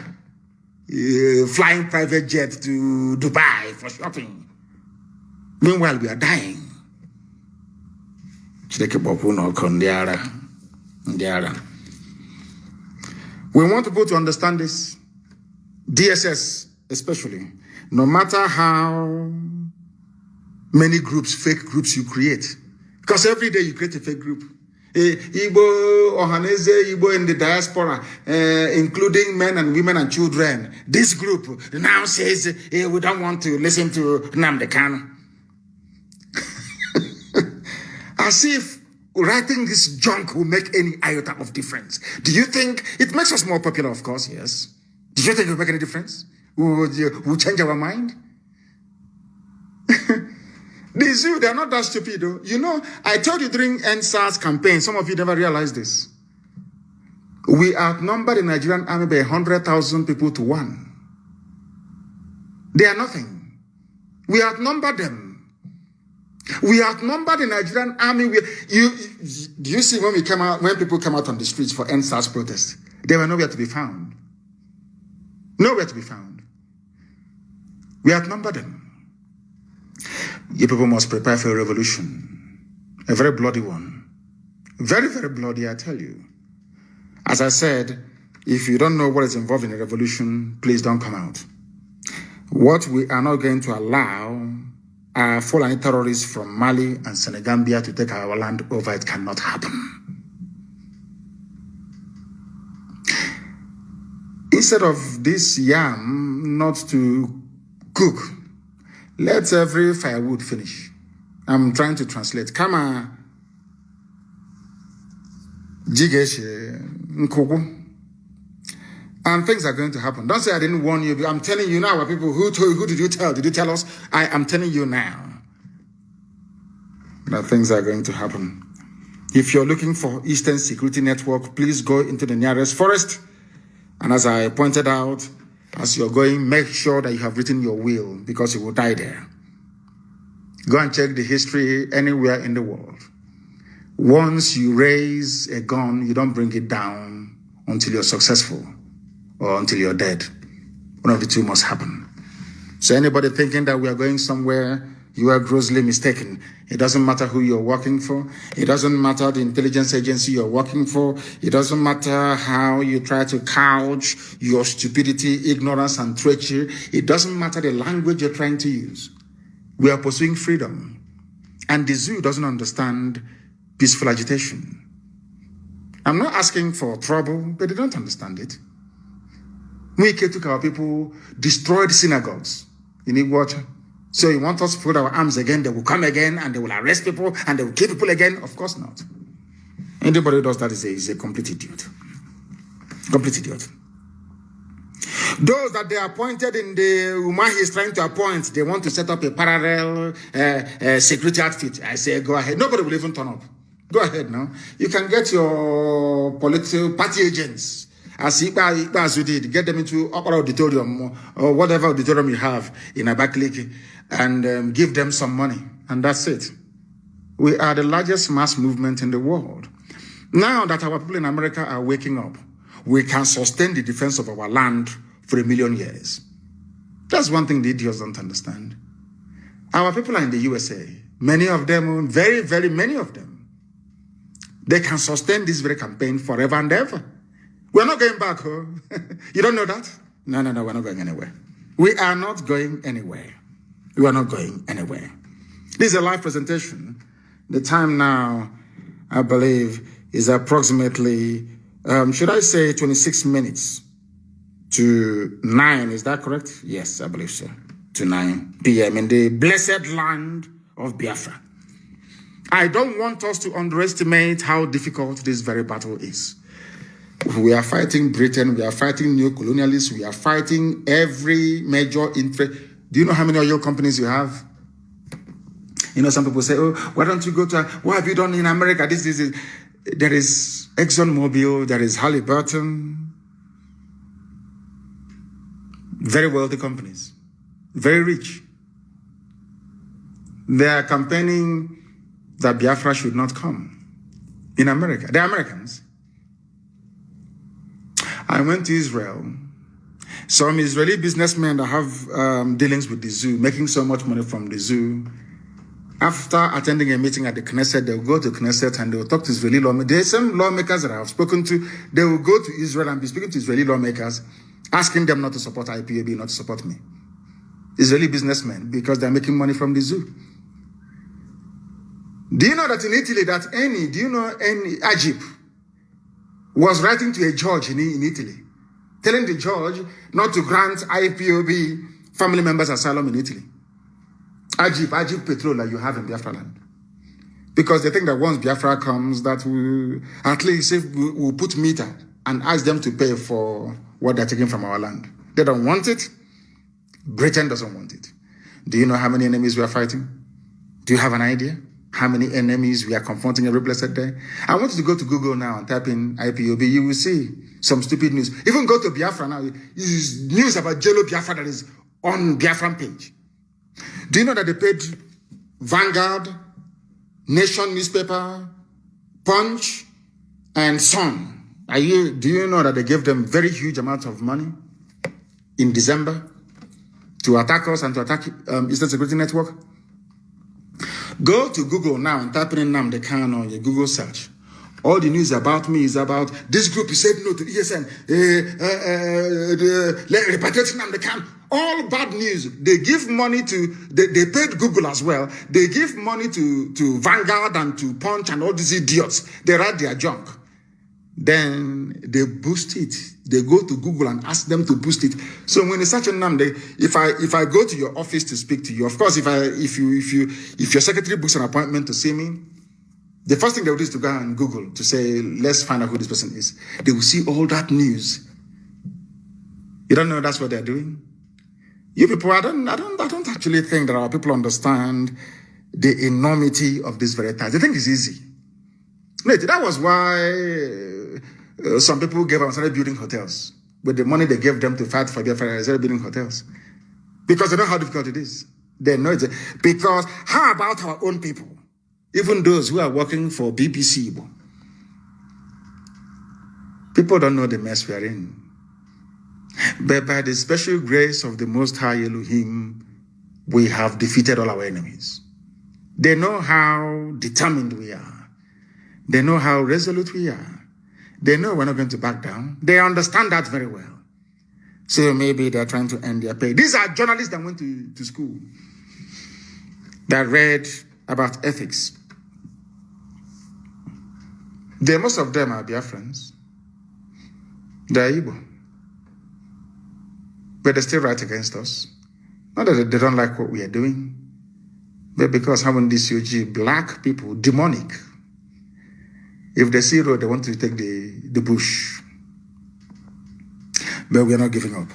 Flying private jet to Dubai for shopping. Meanwhile, we are dying. We want people to understand this. DSS especially. No matter how many groups, fake groups you create. Because every day you create a fake group. Igbo, Ohanese, Igbo in the diaspora, including men and women and children. This group now says, we don't want to listen to Nnamdi Kanu. As if writing this junk will make any iota of difference. Do you think it makes us more popular? Of course, yes. Do you think it will make any difference? Will change our mind? The zoo, they're not that stupid, though. You know, I told you during NSAS campaign, some of you never realized this. We outnumbered the Nigerian army by 100,000 people to 1. They are nothing. We outnumbered them. We outnumbered the Nigerian army. Do you see when people came out on the streets for NSAS protest? They were nowhere to be found. Nowhere to be found. We outnumbered them. You people must prepare for a revolution. A very bloody one. Very, very bloody, I tell you. As I said, if you don't know what is involved in a revolution, please don't come out. What we are not going to allow are Fulani terrorists from Mali and Senegambia to take our land over. It cannot happen. Instead of this yam not to cook, let every firewood finish. I'm trying to translate. Kama jigeshe nkogu. And things are going to happen. Don't say I didn't warn you. I'm telling you now, people. Who did you tell? Did you tell us? I am telling you now that things are going to happen. If you're looking for Eastern Security Network, please go into the nearest forest. And as I pointed out, as you're going, make sure that you have written your will, because you will die there. Go and check the history anywhere in the world. Once you raise a gun, you don't bring it down until you're successful or until you're dead. One of the two must happen. So anybody thinking that we are going somewhere, you are grossly mistaken. It doesn't matter who you're working for. It doesn't matter the intelligence agency you're working for. It doesn't matter how you try to couch your stupidity, ignorance, and treachery. It doesn't matter the language you're trying to use. We are pursuing freedom. And the zoo doesn't understand peaceful agitation. I'm not asking for trouble, but they don't understand it. We took our people, destroyed synagogues in Iguacha. So you want us to put our arms again, they will come again, and they will arrest people, and they will kill people again? Of course not. Anybody who does that is a complete idiot. Complete idiot. Those that they appointed in the Umahi is trying to appoint, they want to set up a parallel security outfit. I say, go ahead. Nobody will even turn up. Go ahead now. You can get your political party agents, as you did, get them into upper auditorium or whatever auditorium you have in Abakaliki, and give them some money. And that's it. We are the largest mass movement in the world. Now that our people in America are waking up, we can sustain the defense of our land for 1,000,000 years. That's one thing the idiots don't understand. Our people are in the USA. Many of them, very, very many of them, they can sustain this very campaign forever and ever. We're not going back, huh? You don't know that? No, we're not going anywhere. We are not going anywhere. We are not going anywhere. This is a live presentation. The time now, I believe, is approximately, should I say 26 minutes to 9. Is that correct? Yes, I believe so. To 9 p.m. in the blessed land of Biafra. I don't want us to underestimate how difficult this very battle is. We are fighting Britain, we are fighting neo-colonialists, we are fighting every major interest. Do you know how many oil companies you have? You know, some people say, oh, why don't you go to, what have you done in America? There is ExxonMobil, there is Halliburton. Very wealthy companies, very rich. They are campaigning that Biafra should not come in America. They're Americans. I went to Israel. Some Israeli businessmen that have dealings with the zoo, making so much money from the zoo, After attending a meeting at the Knesset, they'll go to Knesset and they'll talk to Israeli lawmakers. There are some lawmakers that I have spoken to. They will go to Israel and be speaking to Israeli lawmakers, asking them not to support IPOB, not to support me. Israeli businessmen, because they're making money from the zoo. Do you know that in Italy, Ajib was writing to a judge in Italy, telling the judge not to grant IPOB family members asylum in Italy? Ajib petrol that you have in Biafra land. Because they think that once Biafra comes, that we at least if we'll put meter and ask them to pay for what they're taking from our land. They don't want it. Britain doesn't want it. Do you know how many enemies we are fighting? Do you have an idea? How many enemies we are confronting every blessed day? I want you to go to Google now and type in IPOB. You will see some stupid news. Even go to Biafra now. Use news about Jello Biafra that is on Biafran page. Do you know that they paid Vanguard, Nation newspaper, Punch, and Sun? Do you know that they gave them very huge amounts of money in December to attack us and to attack Eastern Security Network? Go to Google now and type in Nnamdi Kanu on your Google search. All the news about me is about this group. He said no to ESN. Repatriate Nnamdi Kanu. All bad news. They give money to, they paid Google as well. They give money to Vanguard and to Punch and all these idiots. They write their junk. Then they boost it. They go to Google and ask them to boost it. So when you search on Nnamdi, if I go to your office to speak to you, of course, if your secretary books an appointment to see me, the first thing they will do is to go and Google to say, let's find out who this person is. They will see all that news. You don't know that's what they're doing? You people, I don't actually think that our people understand the enormity of this very task. They think it's easy. That was why some people gave up and started building hotels. With the money they gave them to fight for Biafra, they started building hotels. Because they know how difficult it is. They know it. Because how about our own people? Even those who are working for BBC. People don't know the mess we are in. But by the special grace of the Most High Elohim, we have defeated all our enemies. They know how determined we are. They know how resolute we are. They know we're not going to back down. They understand that very well. So maybe they're trying to end their pay. These are journalists that went to school, that read about ethics. Most of them are Biafrans. They're Igbo. But they still write against us. Not that they don't like what we are doing, but because having this UG black people, demonic. If they see road, they want to take the bush. But we are not giving up.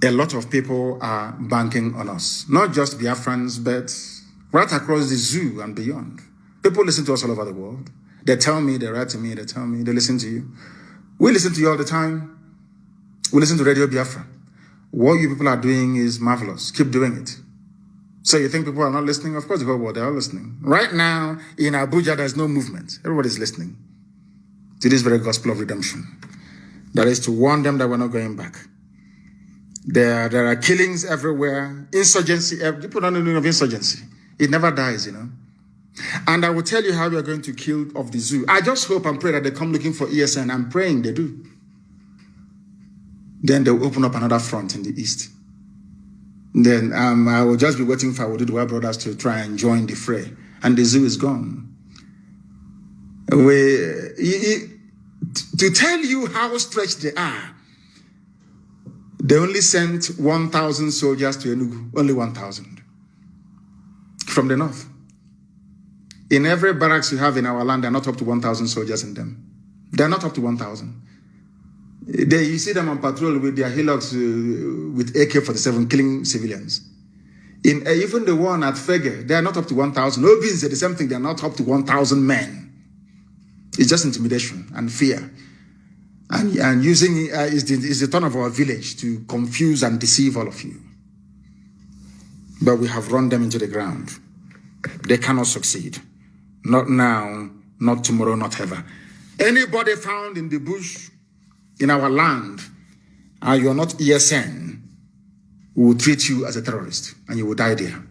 A lot of people are banking on us. Not just Biafrans, but right across the zoo and beyond. People listen to us all over the world. They tell me, they write to me, they tell me, they listen to you. We listen to you all the time. We listen to Radio Biafra. What you people are doing is marvelous. Keep doing it. So you think people are not listening? Of course, the whole world, they are listening. Right now, in Abuja, there's no movement. Everybody's listening to this very gospel of redemption. That is to warn them that we're not going back. There are killings everywhere. Insurgency. People don't know of insurgency. It never dies, you know. And I will tell you how we are going to kill off the zoo. I just hope and pray that they come looking for ESN. I'm praying they do. Then they'll open up another front in the east. Then I will just be waiting for our Oduduwa brothers to try and join the fray. And the zoo is gone. To tell you how stretched they are, they only sent 1,000 soldiers to Enugu. Only 1,000. From the north. In every barracks you have in our land, they're not up to 1,000 soldiers in them. They're not up to 1,000. You see them on patrol with their hillocks with AK-47 killing civilians. Even the one at Fege, they are not up to 1,000. OBZY said the same thing, they are not up to 1,000 men. It's just intimidation and fear. And using is the turn of our village to confuse and deceive all of you. But we have run them into the ground. They cannot succeed. Not now, not tomorrow, not ever. Anybody found in the bush, in our land, and you're not ESN, we will treat you as a terrorist and you will die there.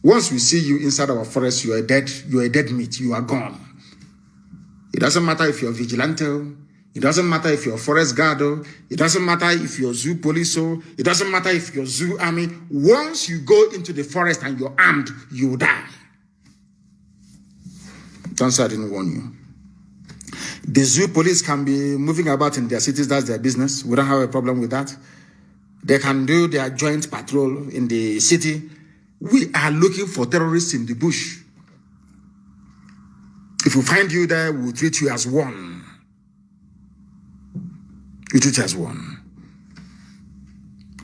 Once we see you inside our forest, you are dead meat, you are gone. It doesn't matter if you're vigilante, it doesn't matter if you're forest guard, it doesn't matter if you're zoo police, it doesn't matter if you're zoo army. Once you go into the forest and you're armed, you die. Don't say I didn't warn you. The zoo police can be moving about in their cities, that's their business. We don't have a problem with that. They can do their joint patrol in the city. We are looking for terrorists in the bush. If we find you there, we'll treat you as one. We treat you as one.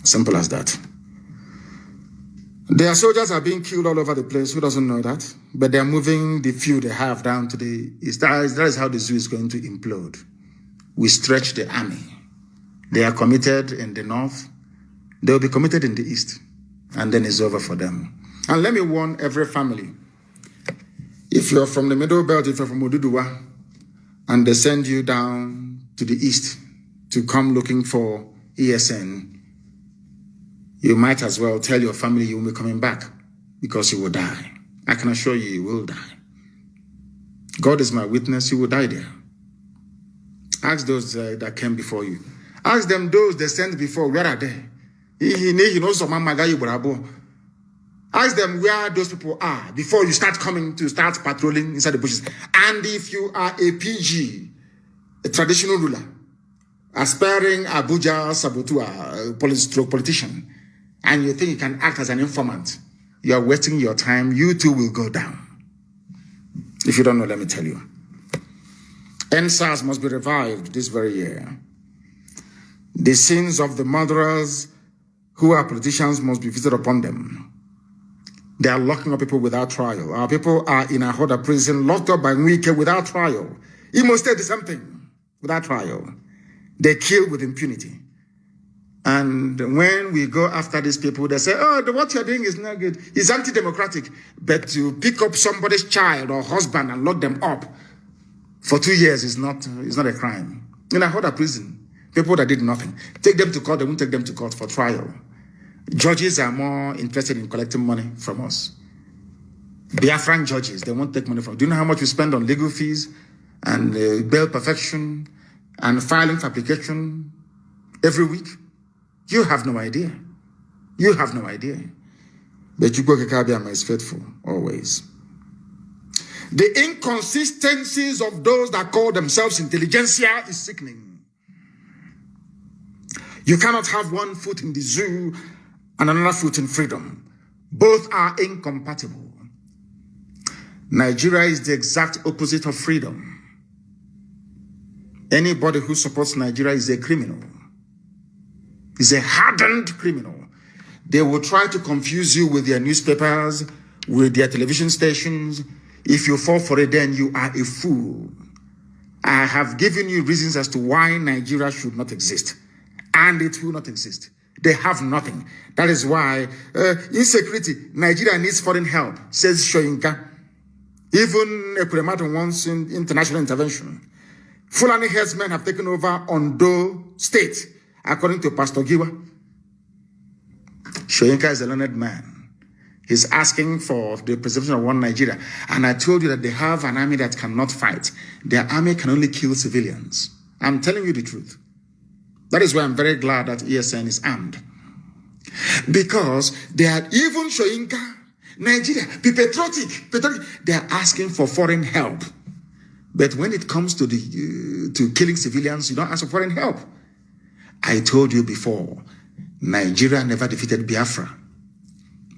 Simple as that. Their soldiers are being killed all over the place. Who doesn't know that? But they're moving the few they have down to the east. That is how the zoo is going to implode. We stretch the army. They are committed in the north. They will be committed in the east. And then it's over for them. And let me warn every family. If you're from the Middle Belt, if you're from Oduduwa, and they send you down to the east to come looking for ESN, you might as well tell your family you will be coming back because you will die. I can assure you, you will die. God is my witness, you will die there. Ask those that came before you. Ask them those they sent before, where are they? Ask them where those people are before you start patrolling inside the bushes. And if you are a PG, a traditional ruler, aspiring Abuja Sabotua politician, and you think you can act as an informant, you are wasting your time. You too will go down. If you don't know, let me tell you. NSAS must be revived this very year. The sins of the murderers who are politicians must be visited upon them. They are locking up people without trial. Our people are in a Ahoda prison, locked up by Nwike without trial. Imo State did something without trial. They kill with impunity. And when we go after these people, they say, oh, what you're doing is not good. It's anti-democratic. But to pick up somebody's child or husband and lock them up for 2 years is not a crime. In a Ahoda prison, people that did nothing, take them to court, they won't take them to court for trial. Judges are more interested in collecting money from us. Biafran judges, they won't take money from us. Do you know how much we spend on legal fees and bail perfection and filing for application every week? You have no idea. You have no idea. But Chukwu Kekabiyama is faithful, always. The inconsistencies of those that call themselves intelligentsia is sickening. You cannot have one foot in the zoo and another foot in freedom. Both are incompatible. Nigeria is the exact opposite of freedom. Anybody who supports Nigeria is a criminal. Is a hardened criminal. They will try to confuse you with their newspapers, with their television stations. If you fall for it, then you are a fool. I have given you reasons as to why Nigeria should not exist. And it will not exist. They have nothing. That is why insecurity, Nigeria needs foreign help, says Shoyinka. Even Ekuremadu wants international intervention. Fulani herdsmen have taken over Ondo State, according to Pastor Giwa. Shoyinka is a learned man. He's asking for the preservation of one Nigeria. And I told you that they have an army that cannot fight. Their army can only kill civilians. I'm telling you the truth. That is why I'm very glad that ESN is armed. Because they are even Shoyinka, Nigeria, be patriotic. They are asking for foreign help. But when it comes to to killing civilians, you don't ask for foreign help. I told you before, Nigeria never defeated Biafra.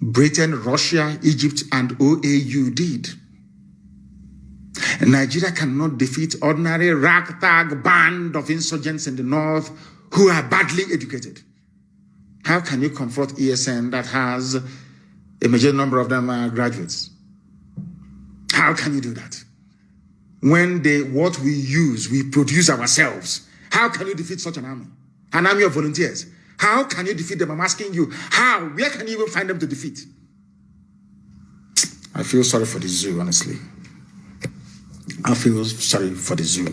Britain, Russia, Egypt, and OAU did. Nigeria cannot defeat ordinary ragtag band of insurgents in the north who are badly educated. How can you confront ESN that has a major number of them are graduates? How can you do that? When what we use, we produce ourselves. How can you defeat such an army? An army of volunteers. How can you defeat them? I'm asking you. How? Where can you even find them to defeat? I feel sorry for the zoo, honestly. I feel sorry for the zoo.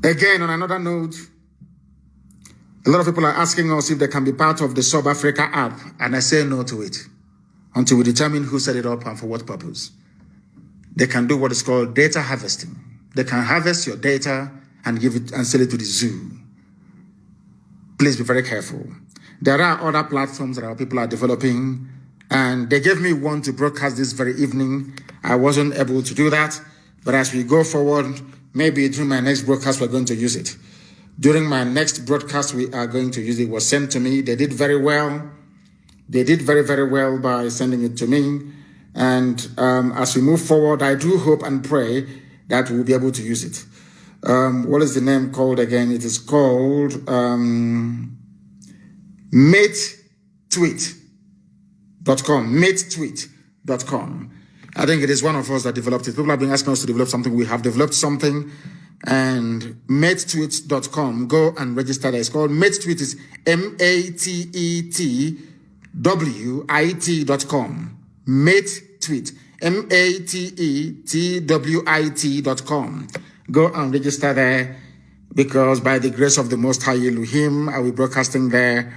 Again, on another note, a lot of people are asking us if they can be part of the Sub Africa app, and I say no to it. until we determine who set it up and for what purpose. They can do what is called data harvesting. They can harvest your data and give it and sell it to the zoo. Please be very careful. There are other platforms that our people are developing, and they gave me one to broadcast this very evening. I wasn't able to do that, but as we go forward, maybe during my next broadcast, we're going to use it. During my next broadcast, we are going to use it. It was sent to me. They did very well. They did very, very well by sending it to me. And as we move forward, I do hope and pray that we'll be able to use it. What is the name called again? It is called matetweet.com. matetweet.com. I think it is one of us that developed it. People have been asking us to develop something. We have developed something. And matetweet.com. Go and register there. It's called matetweet. Is matetwit.com. Matetweet. matetwit.com. Go and register there, because by the grace of the Most High Elohim, I will be broadcasting there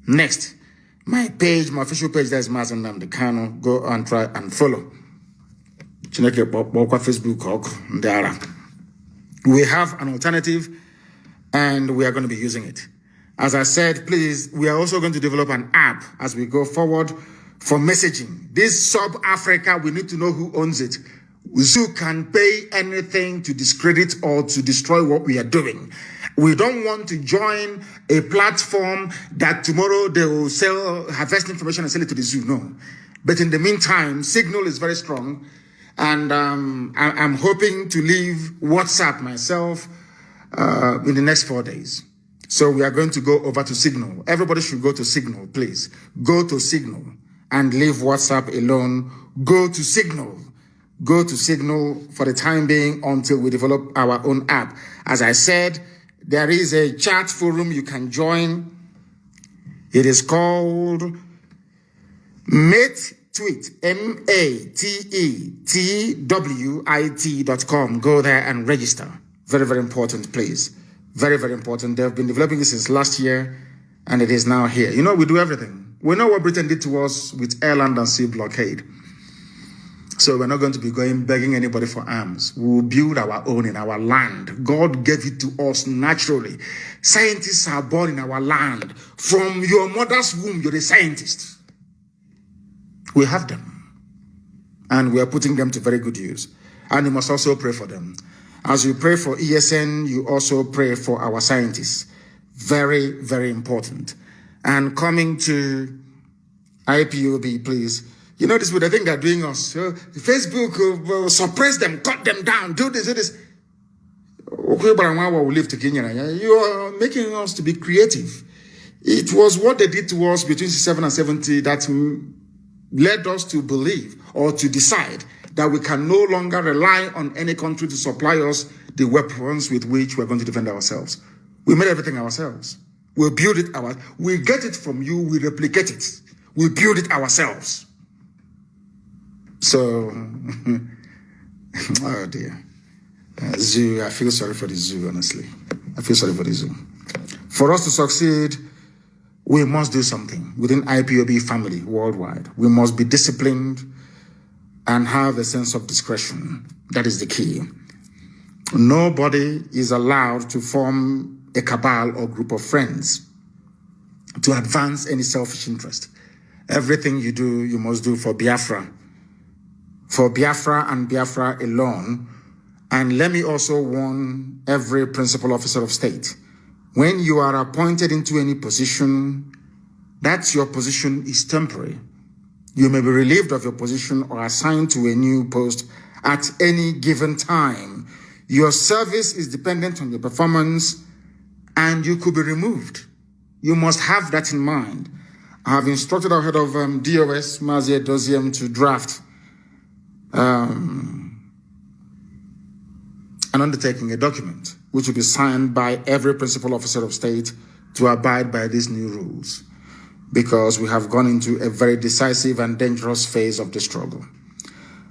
next. My page, my official page, there is Mazi Nnamdi Kanu. Go and try and follow. Facebook. We have an alternative, and we are going to be using it. As I said, please, we are also going to develop an app as we go forward for messaging. This sub-Africa, we need to know who owns it. Zoo can pay anything to discredit or to destroy what we are doing. We don't want to join a platform that tomorrow they will harvest information and sell it to the zoo. No. But in the meantime, Signal is very strong. And I'm hoping to leave WhatsApp myself in the next 4 days. So we are going to go over to Signal. Everybody should go to Signal, please. Go to Signal and leave WhatsApp alone. Go to Signal. Go to Signal for the time being until we develop our own app. As I said, there is a chat forum you can join. It is called matetweet, matetwit.com. Go there and register. Very, very important, please. Very, very important. They've been developing this since last year, and it is now here. You know, we do everything. We know what Britain did to us with air, land, and sea blockade. So we're not going to be going begging anybody for arms. We will build our own in our land. God gave it to us naturally. Scientists are born in our land. From your mother's womb, you're a scientist. We have them. And we are putting them to very good use. And you must also pray for them. As you pray for ESN, you also pray for our scientists. Very, very important. And coming to IPOB, please. You know, this is what I think they're doing us. Facebook will suppress them, cut them down, do this, do this. You are making us to be creative. It was what they did to us between 67 and 70 that led us to believe or to decide that we can no longer rely on any country to supply us the weapons with which we're going to defend ourselves. We made everything ourselves. We build it we get it from you, we replicate it. We build it ourselves. So, oh dear. Zoo, I feel sorry for the zoo, honestly. I feel sorry for the zoo. For us to succeed, we must do something within IPOB family worldwide. We must be disciplined and have a sense of discretion. That is the key. Nobody is allowed to form a cabal or group of friends to advance any selfish interest. Everything you do, you must do for Biafra. For Biafra and Biafra alone. And let me also warn every principal officer of state. When you are appointed into any position, that your position is temporary. You may be relieved of your position or assigned to a new post at any given time. Your service is dependent on your performance, and you could be removed. You must have that in mind. I have instructed our head of DOS, Mazi Nnamdi, to draft an undertaking, a document, which will be signed by every principal officer of state to abide by these new rules, because we have gone into a very decisive and dangerous phase of the struggle.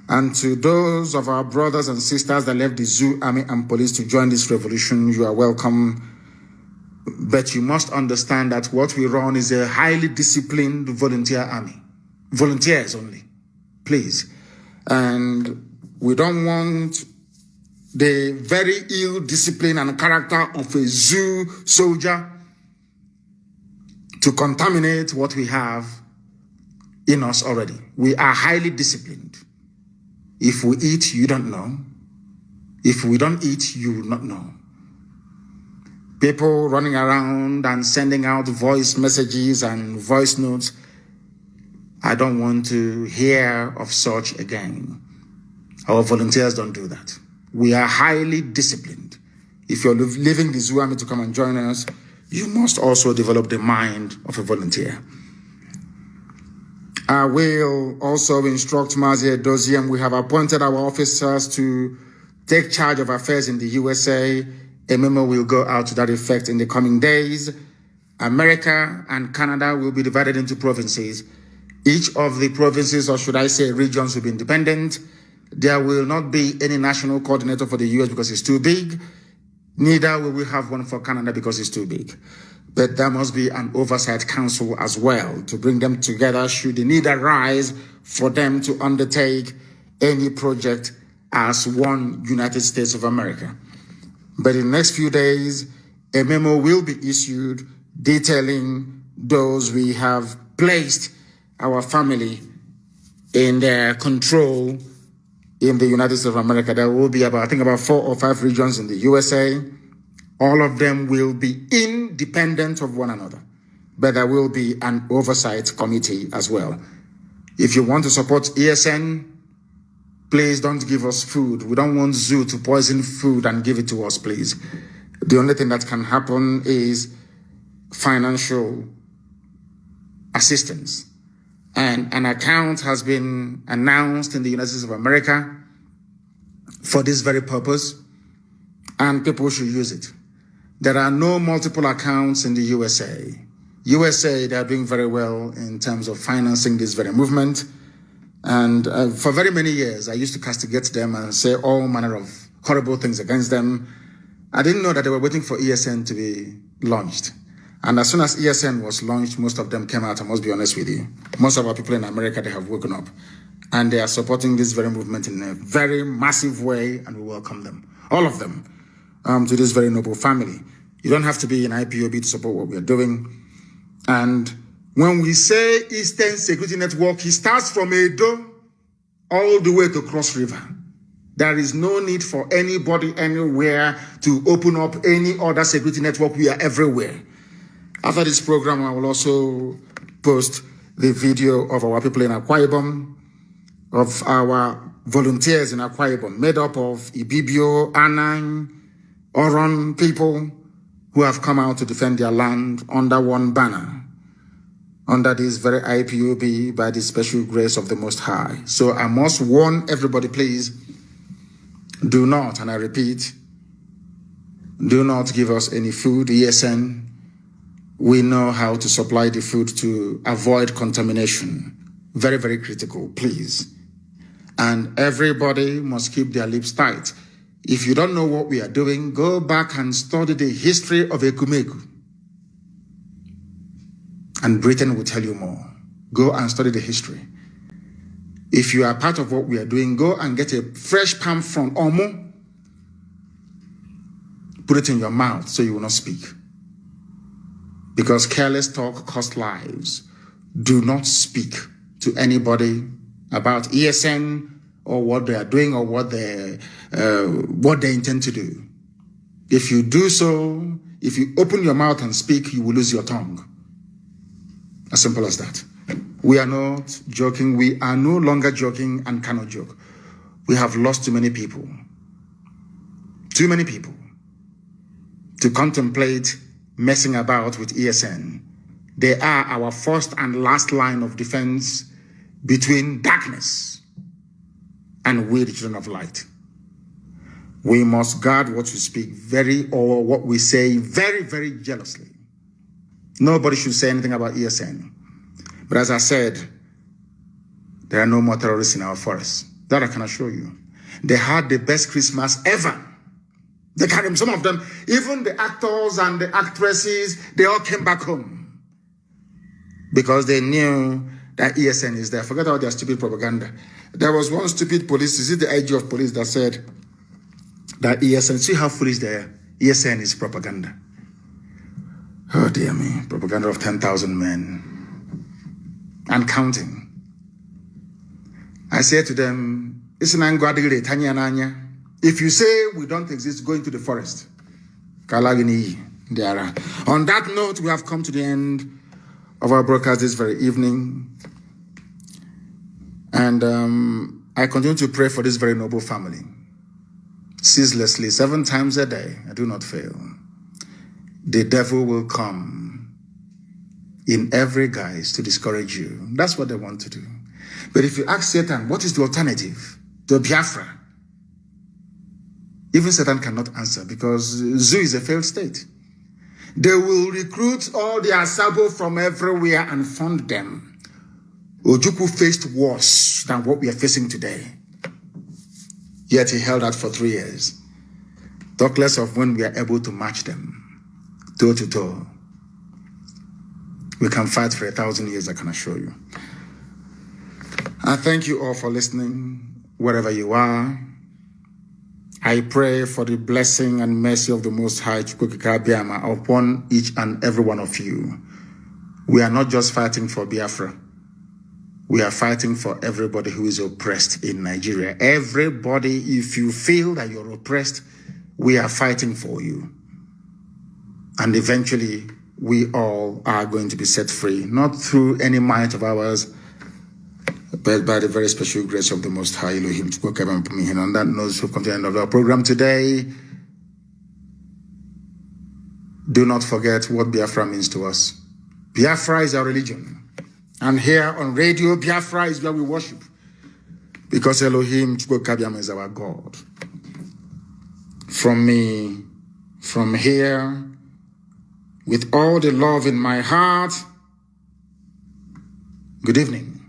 And to those of our brothers and sisters that left the zoo, army, and police to join this revolution, you are welcome. But you must understand that what we run is a highly disciplined volunteer army. volunteers only, please. And we don't want the very ill discipline and character of a zoo soldier to contaminate what we have in us already. We are highly disciplined. If we eat, you don't know. If we don't eat, you will not know. People running around and sending out voice messages and voice notes, I don't want to hear of such again. Our volunteers don't do that. We are highly disciplined. If you're leaving the zoo army to come and join us, you must also develop the mind of a volunteer. I will also instruct Mazi Edozie, and we have appointed our officers to take charge of affairs in the USA. A memo will go out to that effect in the coming days. America and Canada will be divided into provinces. Each of the provinces, or should I say regions, will be independent. There will not be any national coordinator for the US because it's too big. Neither will we have one for Canada because it's too big. But there must be an oversight council as well to bring them together should the need arise for them to undertake any project as one United States of America. But in the next few days, a memo will be issued detailing those we have placed our family in their control in the United States of America. There will be about 4 or 5 regions in the USA. All of them will be independent of one another, but there will be an oversight committee as well. If you want to support ESN, please don't give us food. We don't want zoo to poison food and give it to us, please. The only thing that can happen is financial assistance. And an account has been announced in the United States of America for this very purpose, and people should use it. There are no multiple accounts in the USA. USA, they are doing very well in terms of financing this very movement. And for very many years, I used to castigate them and say all manner of horrible things against them. I didn't know that they were waiting for ESN to be launched. And as soon as ESN was launched, most of them came out, I must be honest with you. Most of our people in America, they have woken up. And they are supporting this very movement in a very massive way, and we welcome them, all of them, to this very noble family. You don't have to be in IPOB to support what we are doing. And when we say Eastern Security Network, it starts from Edo all the way to Cross River. There is no need for anybody anywhere to open up any other security network. We are everywhere. After this program, I will also post the video of our people in Akwa Ibom, of our volunteers in Akwa Ibom, made up of Ibibio, Anang, Oron people who have come out to defend their land under one banner, under this very IPOB, by the special grace of the Most High. So I must warn everybody, please, do not, and I repeat, do not give us any food. ESN, we know how to supply the food to avoid contamination. Very, very critical, please. And everybody must keep their lips tight. If you don't know what we are doing, go back and study the history of Ekumegu. And Britain will tell you more. Go and study the history. If you are part of what we are doing, go and get a fresh palm from Omo. Put it in your mouth so you will not speak. Because careless talk costs lives. Do not speak to anybody about ESN or what they are doing or what they intend to do. If you do so, if you open your mouth and speak, you will lose your tongue. As simple as that. We are not joking. We are no longer joking and cannot joke. We have lost too many people. Too many people to contemplate messing about with ESN. They are our first and last line of defense between darkness and we, the children of light. We must guard what we speak or what we say very, very jealously. Nobody should say anything about ESN. But as I said, there are no more terrorists in our forests. That I can assure you. They had the best Christmas ever. They carried some of them, even the actors and the actresses, they all came back home. Because they knew that ESN is there. Forget all their stupid propaganda. There was one stupid police, is it the IG of police that said that ESN, see how foolish they are. ESN is propaganda. Oh dear me, propaganda of 10,000 men and counting. I say to them, if you say we don't exist, go into the forest. On that note, we have come to the end of our broadcast this very evening. And I continue to pray for this very noble family. Ceaselessly, 7 times a day, I do not fail. The devil will come in every guise to discourage you. That's what they want to do. But if you ask Satan, what is the alternative to Biafra? Even Satan cannot answer because Zoo is a failed state. They will recruit all their sabo from everywhere and fund them. Ojukwu faced worse than what we are facing today. Yet he held out for 3 years. Talk less of when we are able to match them, toe to toe. We can fight for 1,000 years, I can assure you. I thank you all for listening, wherever you are. I pray for the blessing and mercy of the Most High upon each and every one of you. We are not just fighting for Biafra. We are fighting for everybody who is oppressed in Nigeria. Everybody, if you feel that you're oppressed, we are fighting for you. And eventually, we all are going to be set free, not through any might of ours, but by the very special grace of the Most High Elohim. On that note, we've come to the end of our program today. Do not forget what Biafra means to us. Biafra is our religion. And here on radio, Biafra is where we worship. Because Elohim is our God. From me, from here, with all the love in my heart, good evening.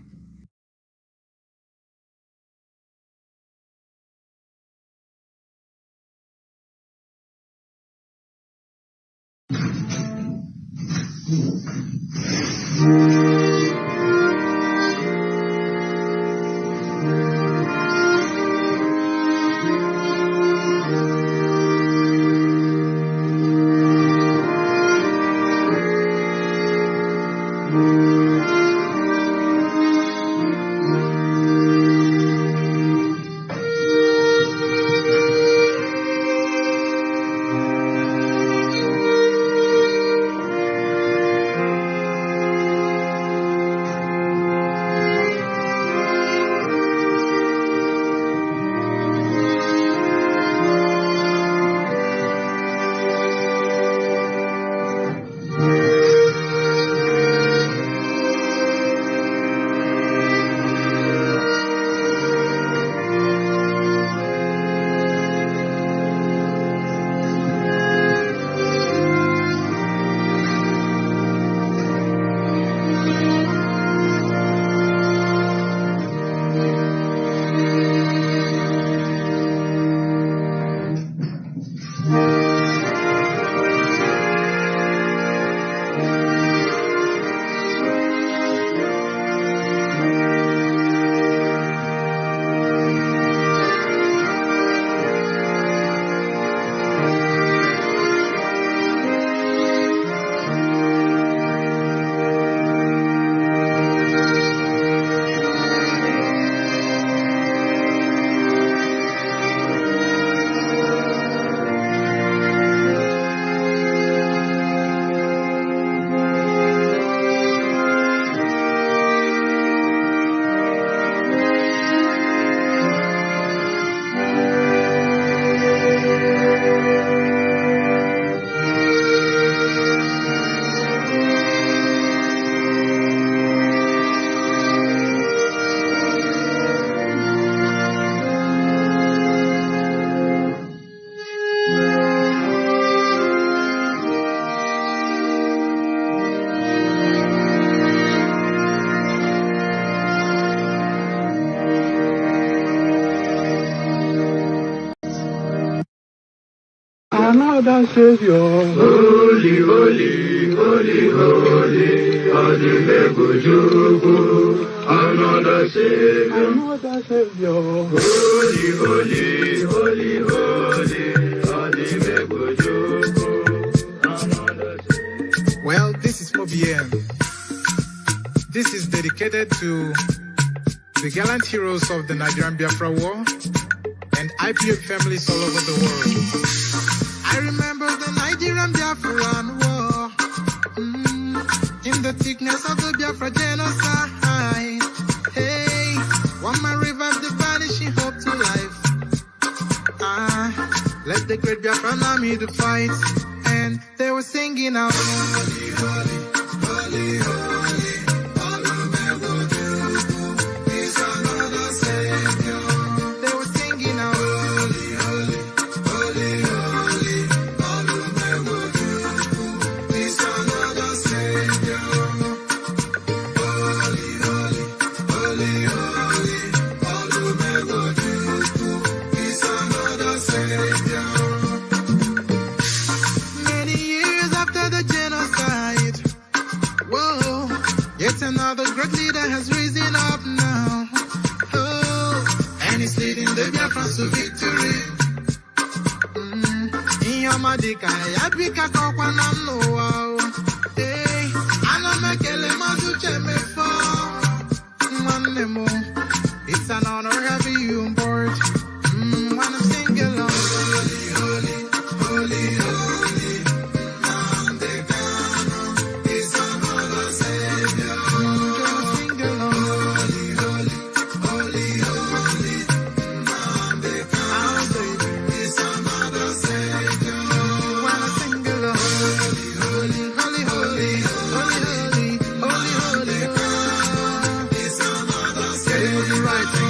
Another Savior. Holy, holy, holy, holy, Adimebujuku, another Savior. Another Savior. Holy, holy, holy, holy, Adimebujuku, another Savior. Well, this is MAOBI N. This is dedicated to the gallant heroes of the Nigerian Biafra War and IPOB families all over the world. I remember the Nigerian Biafran war, in the thickness of the Biafra genocide. Hey, one man revived the vanishing hope to life. Let the great Biafran army to fight, and they were singing out, holy, holy, holy, holy. Another great leader has risen up now. Oh, and he's leading the Biafrans to victory. Inyamadika, Yabika Kokwanam Noao. Hey, Anamekele Mazuche Mefo. Manemo, it's an honor having you on board. Wanna sing along. Holy, holy, holy, holy. Nnamdi Kanu is another Savior. Right.